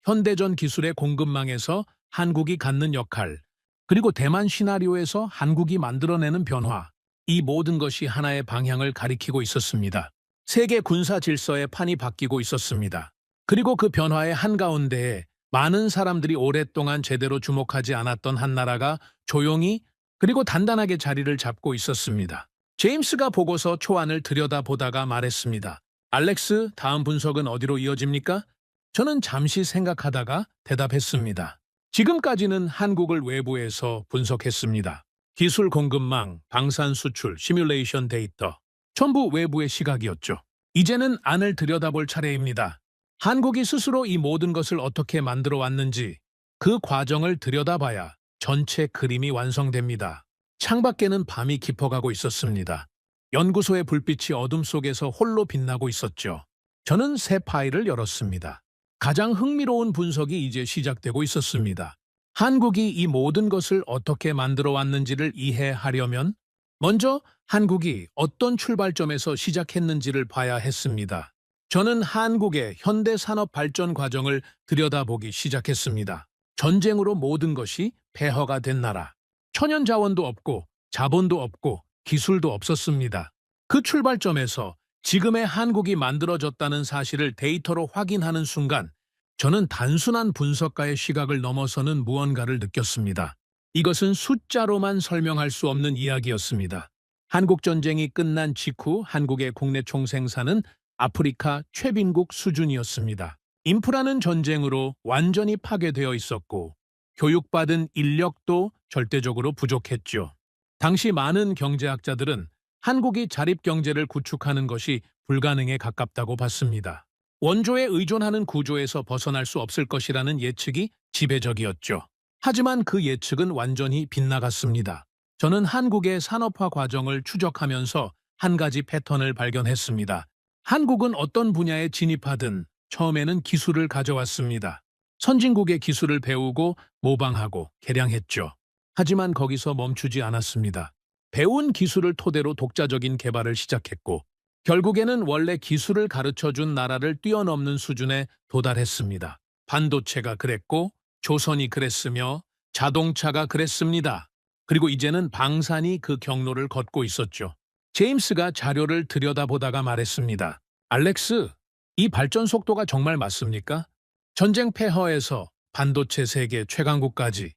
현대전 기술의 공급망에서 한국이 갖는 역할, 그리고 대만 시나리오에서 한국이 만들어내는 변화, 이 모든 것이 하나의 방향을 가리키고 있었습니다. 세계 군사 질서의 판이 바뀌고 있었습니다. 그리고 그 변화의 한가운데에 많은 사람들이 오랫동안 제대로 주목하지 않았던 한 나라가 조용히 그리고 단단하게 자리를 잡고 있었습니다. 제임스가 보고서 초안을 들여다보다가 말했습니다. 알렉스, 다음 분석은 어디로 이어집니까? 저는 잠시 생각하다가 대답했습니다. 지금까지는 한국을 외부에서 분석했습니다. 기술 공급망, 방산 수출, 시뮬레이션 데이터, 전부 외부의 시각이었죠. 이제는 안을 들여다볼 차례입니다. 한국이 스스로 이 모든 것을 어떻게 만들어 왔는지, 그 과정을 들여다봐야 전체 그림이 완성됩니다. 창밖에는 밤이 깊어가고 있었습니다. 연구소의 불빛이 어둠 속에서 홀로 빛나고 있었죠. 저는 새 파일을 열었습니다. 가장 흥미로운 분석이 이제 시작되고 있었습니다. 한국이 이 모든 것을 어떻게 만들어 왔는지를 이해하려면 먼저 한국이 어떤 출발점에서 시작했는지를 봐야 했습니다. 저는 한국의 현대 산업 발전 과정을 들여다보기 시작했습니다. 전쟁으로 모든 것이 폐허가 된 나라. 천연 자원도 없고 자본도 없고 기술도 없었습니다. 그 출발점에서 지금의 한국이 만들어졌다는 사실을 데이터로 확인하는 순간 저는 단순한 분석가의 시각을 넘어서는 무언가를 느꼈습니다. 이것은 숫자로만 설명할 수 없는 이야기였습니다. 한국전쟁이 끝난 직후 한국의 국내 총생산은 아프리카 최빈국 수준이었습니다. 인프라는 전쟁으로 완전히 파괴되어 있었고 교육받은 인력도 절대적으로 부족했죠. 당시 많은 경제학자들은 한국이 자립경제를 구축하는 것이 불가능에 가깝다고 봤습니다. 원조에 의존하는 구조에서 벗어날 수 없을 것이라는 예측이 지배적이었죠. 하지만 그 예측은 완전히 빗나갔습니다. 저는 한국의 산업화 과정을 추적하면서 한 가지 패턴을 발견했습니다. 한국은 어떤 분야에 진입하든 처음에는 기술을 가져왔습니다. 선진국의 기술을 배우고 모방하고 개량했죠. 하지만 거기서 멈추지 않았습니다. 배운 기술을 토대로 독자적인 개발을 시작했고 결국에는 원래 기술을 가르쳐준 나라를 뛰어넘는 수준에 도달했습니다. 반도체가 그랬고 조선이 그랬으며 자동차가 그랬습니다. 그리고 이제는 방산이 그 경로를 걷고 있었죠. 제임스가 자료를 들여다보다가 말했습니다. 알렉스, 이 발전 속도가 정말 맞습니까? 전쟁 폐허에서 반도체 세계 최강국까지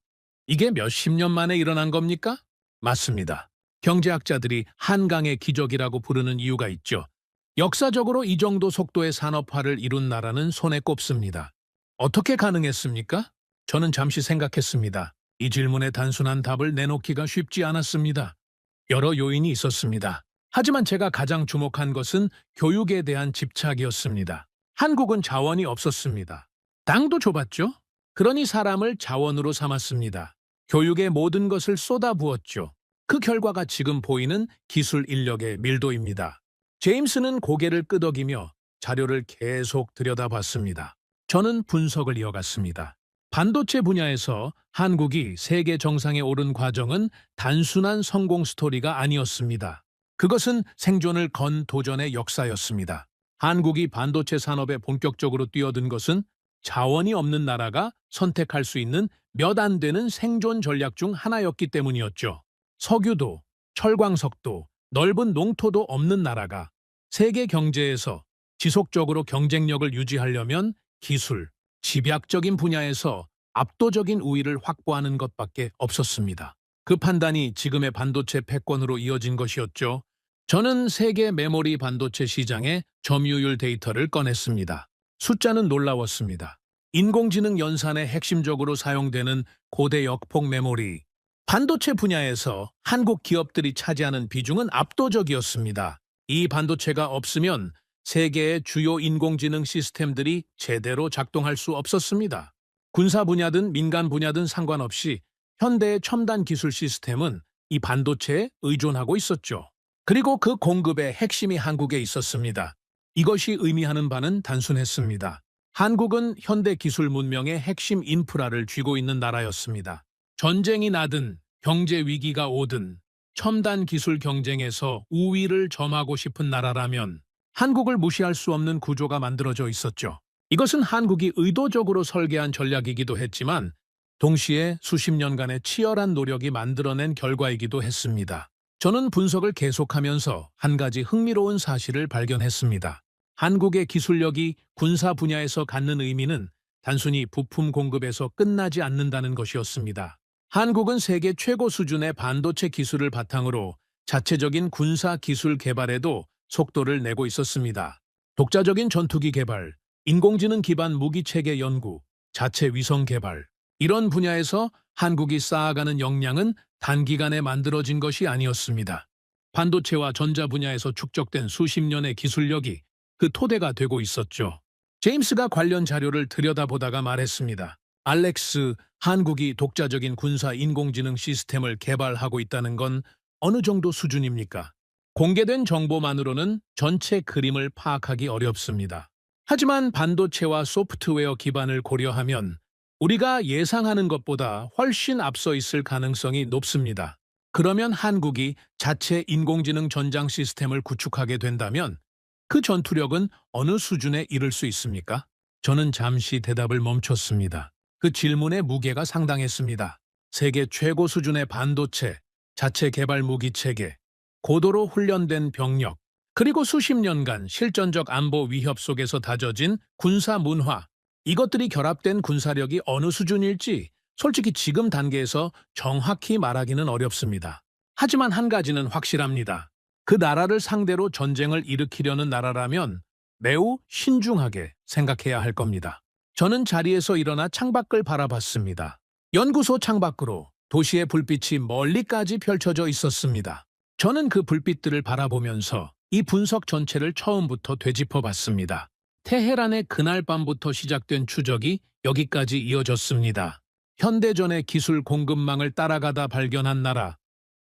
이게 몇십 년 만에 일어난 겁니까? 맞습니다. 경제학자들이 한강의 기적이라고 부르는 이유가 있죠. 역사적으로 이 정도 속도의 산업화를 이룬 나라는 손에 꼽습니다. 어떻게 가능했습니까? 저는 잠시 생각했습니다. 이 질문에 단순한 답을 내놓기가 쉽지 않았습니다. 여러 요인이 있었습니다. 하지만 제가 가장 주목한 것은 교육에 대한 집착이었습니다. 한국은 자원이 없었습니다. 땅도 좁았죠? 그러니 사람을 자원으로 삼았습니다. 교육에 모든 것을 쏟아부었죠. 그 결과가 지금 보이는 기술 인력의 밀도입니다. 제임스는 고개를 끄덕이며 자료를 계속 들여다봤습니다. 저는 분석을 이어갔습니다. 반도체 분야에서 한국이 세계 정상에 오른 과정은 단순한 성공 스토리가 아니었습니다. 그것은 생존을 건 도전의 역사였습니다. 한국이 반도체 산업에 본격적으로 뛰어든 것은 자원이 없는 나라가 선택할 수 있는 몇 안 되는 생존 전략 중 하나였기 때문이었죠. 석유도, 철광석도, 넓은 농토도 없는 나라가 세계 경제에서 지속적으로 경쟁력을 유지하려면 기술, 집약적인 분야에서 압도적인 우위를 확보하는 것밖에 없었습니다. 그 판단이 지금의 반도체 패권으로 이어진 것이었죠. 저는 세계 메모리 반도체 시장의 점유율 데이터를 꺼냈습니다. 숫자는 놀라웠습니다. 인공지능 연산에 핵심적으로 사용되는 고대 역폭 메모리, 반도체 분야에서 한국 기업들이 차지하는 비중은 압도적이었습니다. 이 반도체가 없으면 세계의 주요 인공지능 시스템들이 제대로 작동할 수 없었습니다. 군사 분야든 민간 분야든 상관없이 현대의 첨단 기술 시스템은 이 반도체에 의존하고 있었죠. 그리고 그 공급의 핵심이 한국에 있었습니다. 이것이 의미하는 바는 단순했습니다. 한국은 현대 기술 문명의 핵심 인프라를 쥐고 있는 나라였습니다. 전쟁이 나든 경제 위기가 오든 첨단 기술 경쟁에서 우위를 점하고 싶은 나라라면 한국을 무시할 수 없는 구조가 만들어져 있었죠. 이것은 한국이 의도적으로 설계한 전략이기도 했지만 동시에 수십 년간의 치열한 노력이 만들어낸 결과이기도 했습니다. 저는 분석을 계속하면서 한 가지 흥미로운 사실을 발견했습니다. 한국의 기술력이 군사 분야에서 갖는 의미는 단순히 부품 공급에서 끝나지 않는다는 것이었습니다. 한국은 세계 최고 수준의 반도체 기술을 바탕으로 자체적인 군사 기술 개발에도 속도를 내고 있었습니다. 독자적인 전투기 개발, 인공지능 기반 무기체계 연구, 자체 위성 개발, 이런 분야에서 한국이 쌓아가는 역량은 단기간에 만들어진 것이 아니었습니다. 반도체와 전자 분야에서 축적된 수십 년의 기술력이 그 토대가 되고 있었죠. 제임스가 관련 자료를 들여다보다가 말했습니다. 알렉스, 한국이 독자적인 군사 인공지능 시스템을 개발하고 있다는 건 어느 정도 수준입니까? 공개된 정보만으로는 전체 그림을 파악하기 어렵습니다. 하지만 반도체와 소프트웨어 기반을 고려하면 우리가 예상하는 것보다 훨씬 앞서 있을 가능성이 높습니다. 그러면 한국이 자체 인공지능 전장 시스템을 구축하게 된다면 그 전투력은 어느 수준에 이를 수 있습니까? 저는 잠시 대답을 멈췄습니다. 그 질문의 무게가 상당했습니다. 세계 최고 수준의 반도체, 자체 개발 무기 체계, 고도로 훈련된 병력, 그리고 수십 년간 실전적 안보 위협 속에서 다져진 군사 문화, 이것들이 결합된 군사력이 어느 수준일지 솔직히 지금 단계에서 정확히 말하기는 어렵습니다. 하지만 한 가지는 확실합니다. 그 나라를 상대로 전쟁을 일으키려는 나라라면 매우 신중하게 생각해야 할 겁니다. 저는 자리에서 일어나 창밖을 바라봤습니다. 연구소 창밖으로 도시의 불빛이 멀리까지 펼쳐져 있었습니다. 저는 그 불빛들을 바라보면서 이 분석 전체를 처음부터 되짚어봤습니다. 테헤란의 그날 밤부터 시작된 추적이 여기까지 이어졌습니다. 현대전의 기술 공급망을 따라가다 발견한 나라,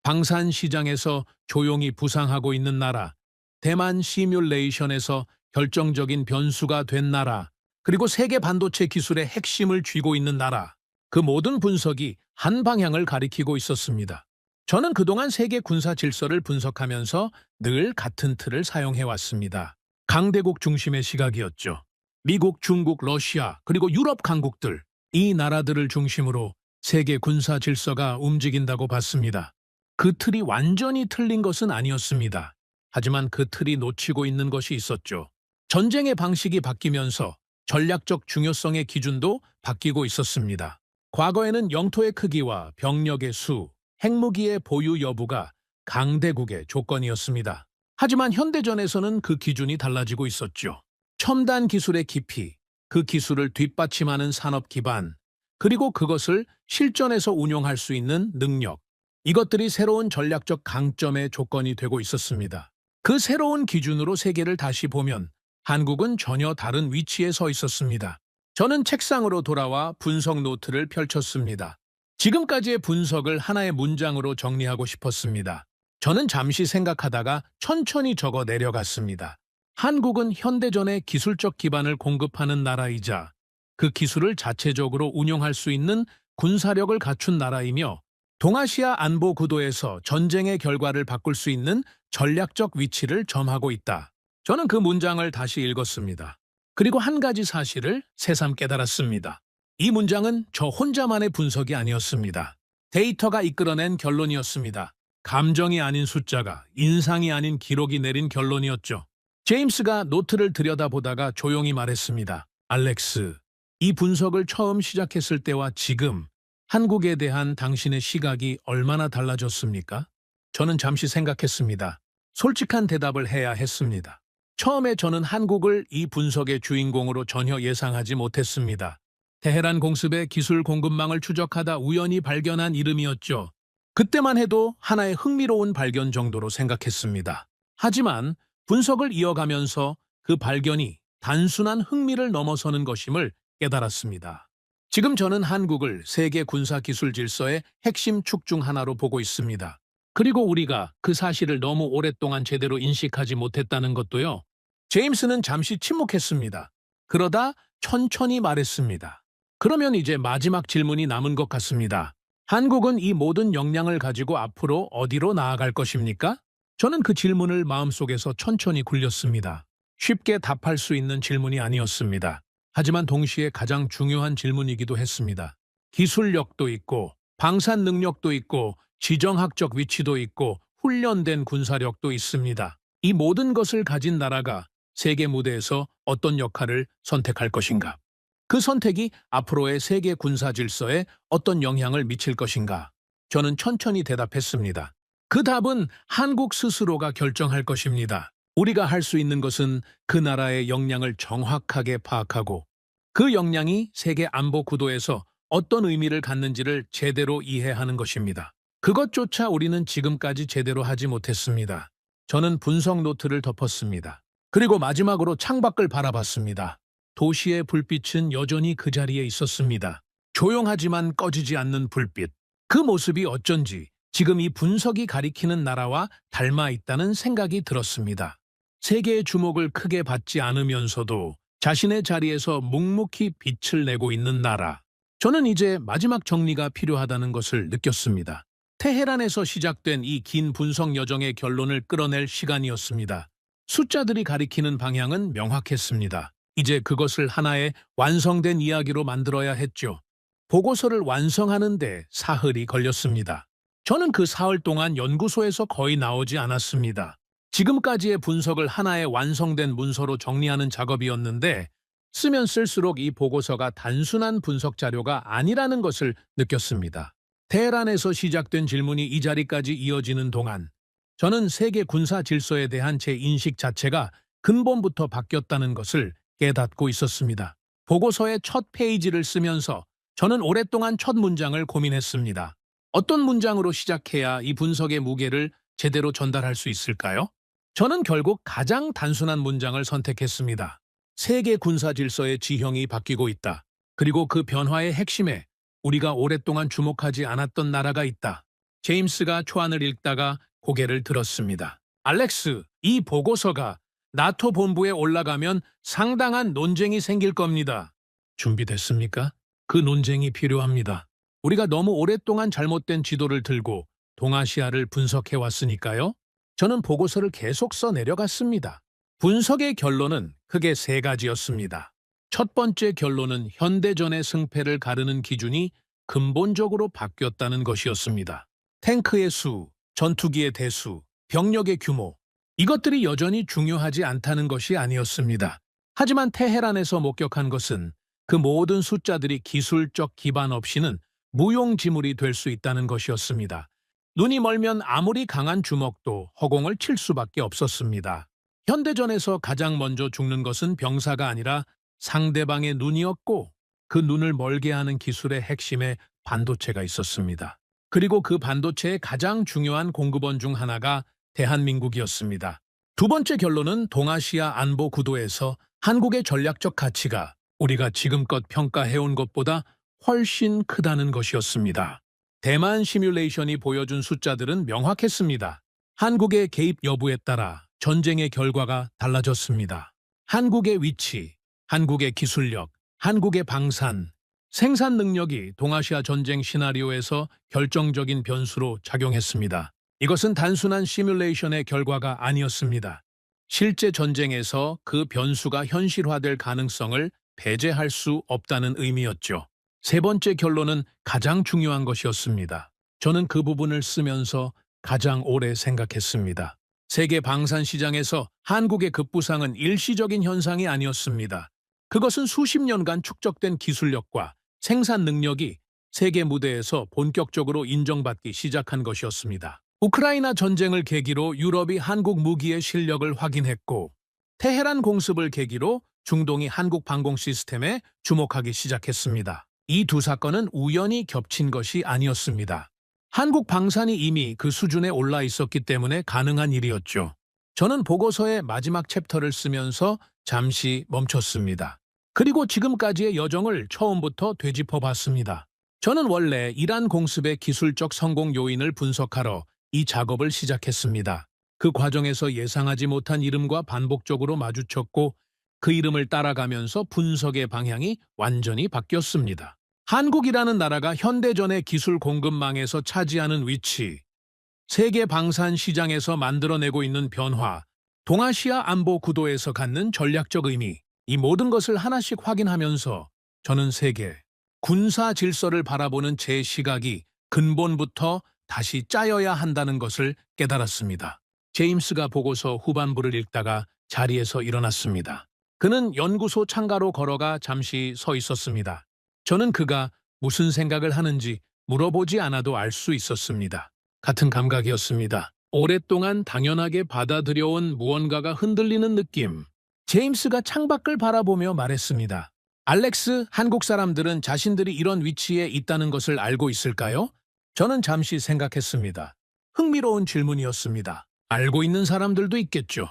방산 시장에서 조용히 부상하고 있는 나라, 대만 시뮬레이션에서 결정적인 변수가 된 나라, 그리고 세계 반도체 기술의 핵심을 쥐고 있는 나라, 그 모든 분석이 한 방향을 가리키고 있었습니다. 저는 그동안 세계 군사 질서를 분석하면서 늘 같은 틀을 사용해왔습니다. 강대국 중심의 시각이었죠. 미국, 중국, 러시아, 그리고 유럽 강국들, 이 나라들을 중심으로 세계 군사 질서가 움직인다고 봤습니다. 그 틀이 완전히 틀린 것은 아니었습니다. 하지만 그 틀이 놓치고 있는 것이 있었죠. 전쟁의 방식이 바뀌면서 전략적 중요성의 기준도 바뀌고 있었습니다. 과거에는 영토의 크기와 병력의 수, 핵무기의 보유 여부가 강대국의 조건이었습니다. 하지만 현대전에서는 그 기준이 달라지고 있었죠. 첨단 기술의 깊이, 그 기술을 뒷받침하는 산업 기반, 그리고 그것을 실전에서 운용할 수 있는 능력, 이것들이 새로운 전략적 강점의 조건이 되고 있었습니다. 그 새로운 기준으로 세계를 다시 보면 한국은 전혀 다른 위치에 서 있었습니다. 저는 책상으로 돌아와 분석 노트를 펼쳤습니다. 지금까지의 분석을 하나의 문장으로 정리하고 싶었습니다. 저는 잠시 생각하다가 천천히 적어 내려갔습니다. 한국은 현대전의 기술적 기반을 공급하는 나라이자 그 기술을 자체적으로 운용할 수 있는 군사력을 갖춘 나라이며 동아시아 안보 구도에서 전쟁의 결과를 바꿀 수 있는 전략적 위치를 점하고 있다. 저는 그 문장을 다시 읽었습니다. 그리고 한 가지 사실을 새삼 깨달았습니다. 이 문장은 저 혼자만의 분석이 아니었습니다. 데이터가 이끌어낸 결론이었습니다. 감정이 아닌 숫자가, 인상이 아닌 기록이 내린 결론이었죠. 제임스가 노트를 들여다보다가 조용히 말했습니다. 알렉스, 이 분석을 처음 시작했을 때와 지금 한국에 대한 당신의 시각이 얼마나 달라졌습니까? 저는 잠시 생각했습니다. 솔직한 대답을 해야 했습니다. 처음에 저는 한국을 이 분석의 주인공으로 전혀 예상하지 못했습니다. 테헤란 공습의 기술 공급망을 추적하다 우연히 발견한 이름이었죠. 그때만 해도 하나의 흥미로운 발견 정도로 생각했습니다. 하지만 분석을 이어가면서 그 발견이 단순한 흥미를 넘어서는 것임을 깨달았습니다. 지금 저는 한국을 세계 군사 기술 질서의 핵심 축 중 하나로 보고 있습니다. 그리고 우리가 그 사실을 너무 오랫동안 제대로 인식하지 못했다는 것도요. 제임스는 잠시 침묵했습니다. 그러다 천천히 말했습니다. 그러면 이제 마지막 질문이 남은 것 같습니다. 한국은 이 모든 역량을 가지고 앞으로 어디로 나아갈 것입니까? 저는 그 질문을 마음속에서 천천히 굴렸습니다. 쉽게 답할 수 있는 질문이 아니었습니다. 하지만 동시에 가장 중요한 질문이기도 했습니다. 기술력도 있고, 방산 능력도 있고, 지정학적 위치도 있고, 훈련된 군사력도 있습니다. 이 모든 것을 가진 나라가 세계 무대에서 어떤 역할을 선택할 것인가? 그 선택이 앞으로의 세계 군사 질서에 어떤 영향을 미칠 것인가? 저는 천천히 대답했습니다. 그 답은 한국 스스로가 결정할 것입니다. 우리가 할 수 있는 것은 그 나라의 역량을 정확하게 파악하고 그 역량이 세계 안보 구도에서 어떤 의미를 갖는지를 제대로 이해하는 것입니다. 그것조차 우리는 지금까지 제대로 하지 못했습니다. 저는 분석 노트를 덮었습니다. 그리고 마지막으로 창밖을 바라봤습니다. 도시의 불빛은 여전히 그 자리에 있었습니다. 조용하지만 꺼지지 않는 불빛. 그 모습이 어쩐지 지금 이 분석이 가리키는 나라와 닮아 있다는 생각이 들었습니다. 세계의 주목을 크게 받지 않으면서도 자신의 자리에서 묵묵히 빛을 내고 있는 나라. 저는 이제 마지막 정리가 필요하다는 것을 느꼈습니다. 테헤란에서 시작된 이 긴 분석 여정의 결론을 끌어낼 시간이었습니다. 숫자들이 가리키는 방향은 명확했습니다. 이제 그것을 하나의 완성된 이야기로 만들어야 했죠. 보고서를 완성하는데 사흘이 걸렸습니다. 저는 그 사흘 동안 연구소에서 거의 나오지 않았습니다. 지금까지의 분석을 하나의 완성된 문서로 정리하는 작업이었는데 쓰면 쓸수록 이 보고서가 단순한 분석 자료가 아니라는 것을 느꼈습니다. 테헤란에서 시작된 질문이 이 자리까지 이어지는 동안 저는 세계 군사 질서에 대한 제 인식 자체가 근본부터 바뀌었다는 것을 깨닫고 있었습니다. 보고서의 첫 페이지를 쓰면서 저는 오랫동안 첫 문장을 고민했습니다. 어떤 문장으로 시작해야 이 분석의 무게를 제대로 전달할 수 있을까요? 저는 결국 가장 단순한 문장을 선택했습니다. 세계 군사 질서의 지형이 바뀌고 있다. 그리고 그 변화의 핵심에 우리가 오랫동안 주목하지 않았던 나라가 있다. 제임스가 초안을 읽다가 고개를 들었습니다. 알렉스, 이 보고서가 나토 본부에 올라가면 상당한 논쟁이 생길 겁니다. 준비됐습니까? 그 논쟁이 필요합니다. 우리가 너무 오랫동안 잘못된 지도를 들고 동아시아를 분석해 왔으니까요. 저는 보고서를 계속 써 내려갔습니다. 분석의 결론은 크게 세 가지였습니다. 첫 번째 결론은 현대전의 승패를 가르는 기준이 근본적으로 바뀌었다는 것이었습니다. 탱크의 수, 전투기의 대수, 병력의 규모, 이것들이 여전히 중요하지 않다는 것이 아니었습니다. 하지만 테헤란에서 목격한 것은 그 모든 숫자들이 기술적 기반 없이는 무용지물이 될 수 있다는 것이었습니다. 눈이 멀면 아무리 강한 주먹도 허공을 칠 수밖에 없었습니다. 현대전에서 가장 먼저 죽는 것은 병사가 아니라 상대방의 눈이었고 그 눈을 멀게 하는 기술의 핵심에 반도체가 있었습니다. 그리고 그 반도체의 가장 중요한 공급원 중 하나가 대한민국이었습니다. 두 번째 결론은 동아시아 안보 구도에서 한국의 전략적 가치가 우리가 지금껏 평가해온 것보다 훨씬 크다는 것이었습니다. 대만 시뮬레이션이 보여준 숫자들은 명확했습니다. 한국의 개입 여부에 따라 전쟁의 결과가 달라졌습니다. 한국의 위치, 한국의 기술력, 한국의 방산, 생산 능력이 동아시아 전쟁 시나리오에서 결정적인 변수로 작용했습니다. 이것은 단순한 시뮬레이션의 결과가 아니었습니다. 실제 전쟁에서 그 변수가 현실화될 가능성을 배제할 수 없다는 의미였죠. 세 번째 결론은 가장 중요한 것이었습니다. 저는 그 부분을 쓰면서 가장 오래 생각했습니다. 세계 방산 시장에서 한국의 급부상은 일시적인 현상이 아니었습니다. 그것은 수십 년간 축적된 기술력과 생산 능력이 세계 무대에서 본격적으로 인정받기 시작한 것이었습니다. 우크라이나 전쟁을 계기로 유럽이 한국 무기의 실력을 확인했고 테헤란 공습을 계기로 중동이 한국 방공 시스템에 주목하기 시작했습니다. 이 두 사건은 우연히 겹친 것이 아니었습니다. 한국 방산이 이미 그 수준에 올라 있었기 때문에 가능한 일이었죠. 저는 보고서의 마지막 챕터를 쓰면서 잠시 멈췄습니다. 그리고 지금까지의 여정을 처음부터 되짚어 봤습니다. 저는 원래 이란 공습의 기술적 성공 요인을 분석하러 이 작업을 시작했습니다. 그 과정에서 예상하지 못한 이름과 반복적으로 마주쳤고 그 이름을 따라가면서 분석의 방향이 완전히 바뀌었습니다. 한국이라는 나라가 현대전의 기술 공급망에서 차지하는 위치, 세계 방산 시장에서 만들어내고 있는 변화, 동아시아 안보 구도에서 갖는 전략적 의미, 이 모든 것을 하나씩 확인하면서 저는 세계, 군사 질서를 바라보는 제 시각이 근본부터 다시 짜여야 한다는 것을 깨달았습니다. 제임스가 보고서 후반부를 읽다가 자리에서 일어났습니다. 그는 연구소 창가로 걸어가 잠시 서 있었습니다. 저는 그가 무슨 생각을 하는지 물어보지 않아도 알 수 있었습니다. 같은 감각이었습니다. 오랫동안 당연하게 받아들여온 무언가가 흔들리는 느낌. 제임스가 창밖을 바라보며 말했습니다. 알렉스, 한국 사람들은 자신들이 이런 위치에 있다는 것을 알고 있을까요? 저는 잠시 생각했습니다. 흥미로운 질문이었습니다. 알고 있는 사람들도 있겠죠.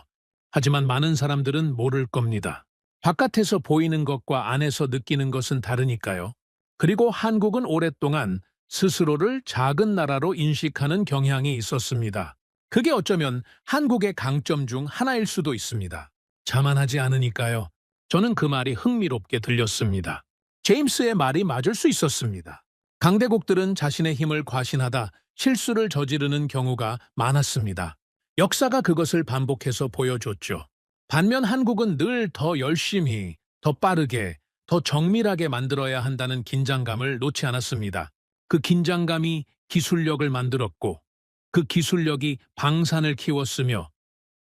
하지만 많은 사람들은 모를 겁니다. 바깥에서 보이는 것과 안에서 느끼는 것은 다르니까요. 그리고 한국은 오랫동안 스스로를 작은 나라로 인식하는 경향이 있었습니다. 그게 어쩌면 한국의 강점 중 하나일 수도 있습니다. 자만하지 않으니까요. 저는 그 말이 흥미롭게 들렸습니다. 제임스의 말이 맞을 수 있었습니다. 강대국들은 자신의 힘을 과신하다 실수를 저지르는 경우가 많았습니다. 역사가 그것을 반복해서 보여줬죠. 반면 한국은 늘 더 열심히, 더 빠르게, 더 정밀하게 만들어야 한다는 긴장감을 놓지 않았습니다. 그 긴장감이 기술력을 만들었고, 그 기술력이 방산을 키웠으며,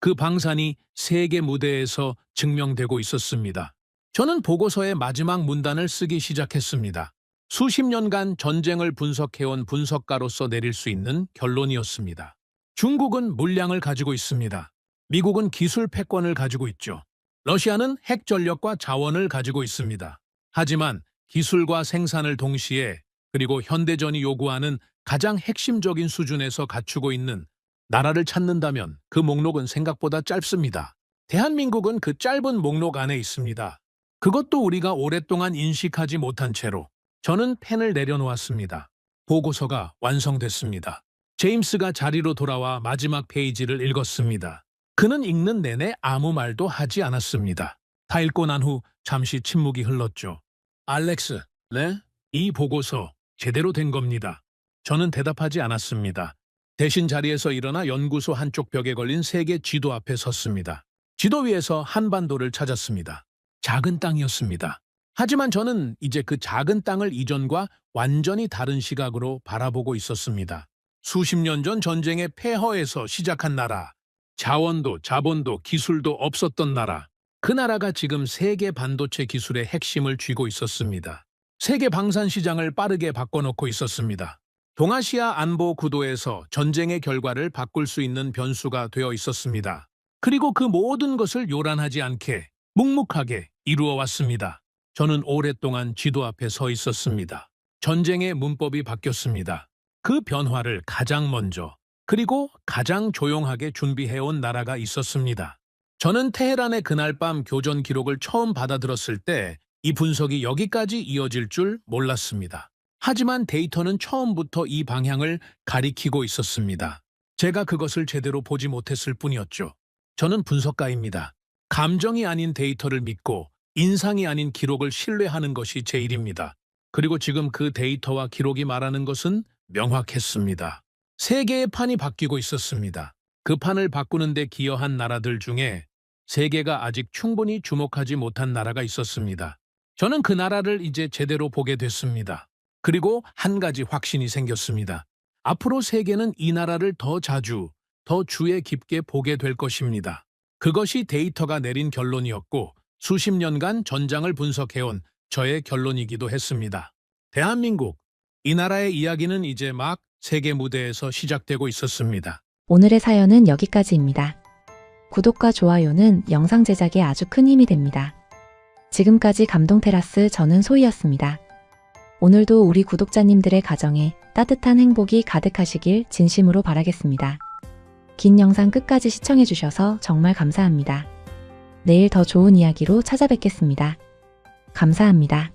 그 방산이 세계 무대에서 증명되고 있었습니다. 저는 보고서의 마지막 문단을 쓰기 시작했습니다. 수십 년간 전쟁을 분석해온 분석가로서 내릴 수 있는 결론이었습니다. 중국은 물량을 가지고 있습니다. 미국은 기술 패권을 가지고 있죠. 러시아는 핵 전력과 자원을 가지고 있습니다. 하지만 기술과 생산을 동시에 그리고 현대전이 요구하는 가장 핵심적인 수준에서 갖추고 있는 나라를 찾는다면 그 목록은 생각보다 짧습니다. 대한민국은 그 짧은 목록 안에 있습니다. 그것도 우리가 오랫동안 인식하지 못한 채로 저는 펜을 내려놓았습니다. 보고서가 완성됐습니다. 제임스가 자리로 돌아와 마지막 페이지를 읽었습니다. 그는 읽는 내내 아무 말도 하지 않았습니다. 다 읽고 난 후 잠시 침묵이 흘렀죠. 알렉스, 네? 이 보고서 제대로 된 겁니다. 저는 대답하지 않았습니다. 대신 자리에서 일어나 연구소 한쪽 벽에 걸린 세계 지도 앞에 섰습니다. 지도 위에서 한반도를 찾았습니다. 작은 땅이었습니다. 하지만 저는 이제 그 작은 땅을 이전과 완전히 다른 시각으로 바라보고 있었습니다. 수십 년 전 전쟁의 폐허에서 시작한 나라, 자원도 자본도 기술도 없었던 나라, 그 나라가 지금 세계 반도체 기술의 핵심을 쥐고 있었습니다. 세계 방산 시장을 빠르게 바꿔놓고 있었습니다. 동아시아 안보 구도에서 전쟁의 결과를 바꿀 수 있는 변수가 되어 있었습니다. 그리고 그 모든 것을 요란하지 않게 묵묵하게 이루어 왔습니다. 저는 오랫동안 지도 앞에 서 있었습니다. 전쟁의 문법이 바뀌었습니다. 그 변화를 가장 먼저 그리고 가장 조용하게 준비해온 나라가 있었습니다. 저는 테헤란의 그날 밤 교전 기록을 처음 받아들었을 때 이 분석이 여기까지 이어질 줄 몰랐습니다. 하지만 데이터는 처음부터 이 방향을 가리키고 있었습니다. 제가 그것을 제대로 보지 못했을 뿐이었죠. 저는 분석가입니다. 감정이 아닌 데이터를 믿고 인상이 아닌 기록을 신뢰하는 것이 제 일입니다. 그리고 지금 그 데이터와 기록이 말하는 것은 명확했습니다. 세계의 판이 바뀌고 있었습니다. 그 판을 바꾸는 데 기여한 나라들 중에 세계가 아직 충분히 주목하지 못한 나라가 있었습니다. 저는 그 나라를 이제 제대로 보게 됐습니다. 그리고 한 가지 확신이 생겼습니다. 앞으로 세계는 이 나라를 더 자주, 더 주의 깊게 보게 될 것입니다. 그것이 데이터가 내린 결론이었고 수십 년간 전장을 분석해온 저의 결론이기도 했습니다. 대한민국, 이 나라의 이야기는 이제 막 세계 무대에서 시작되고 있었습니다.
오늘의 사연은 여기까지입니다. 구독과 좋아요는 영상 제작에 아주 큰 힘이 됩니다. 지금까지 감동테라스 저는 소희였습니다. 오늘도 우리 구독자님들의 가정에 따뜻한 행복이 가득하시길 진심으로 바라겠습니다. 긴 영상 끝까지 시청해주셔서 정말 감사합니다. 내일 더 좋은 이야기로 찾아뵙겠습니다. 감사합니다.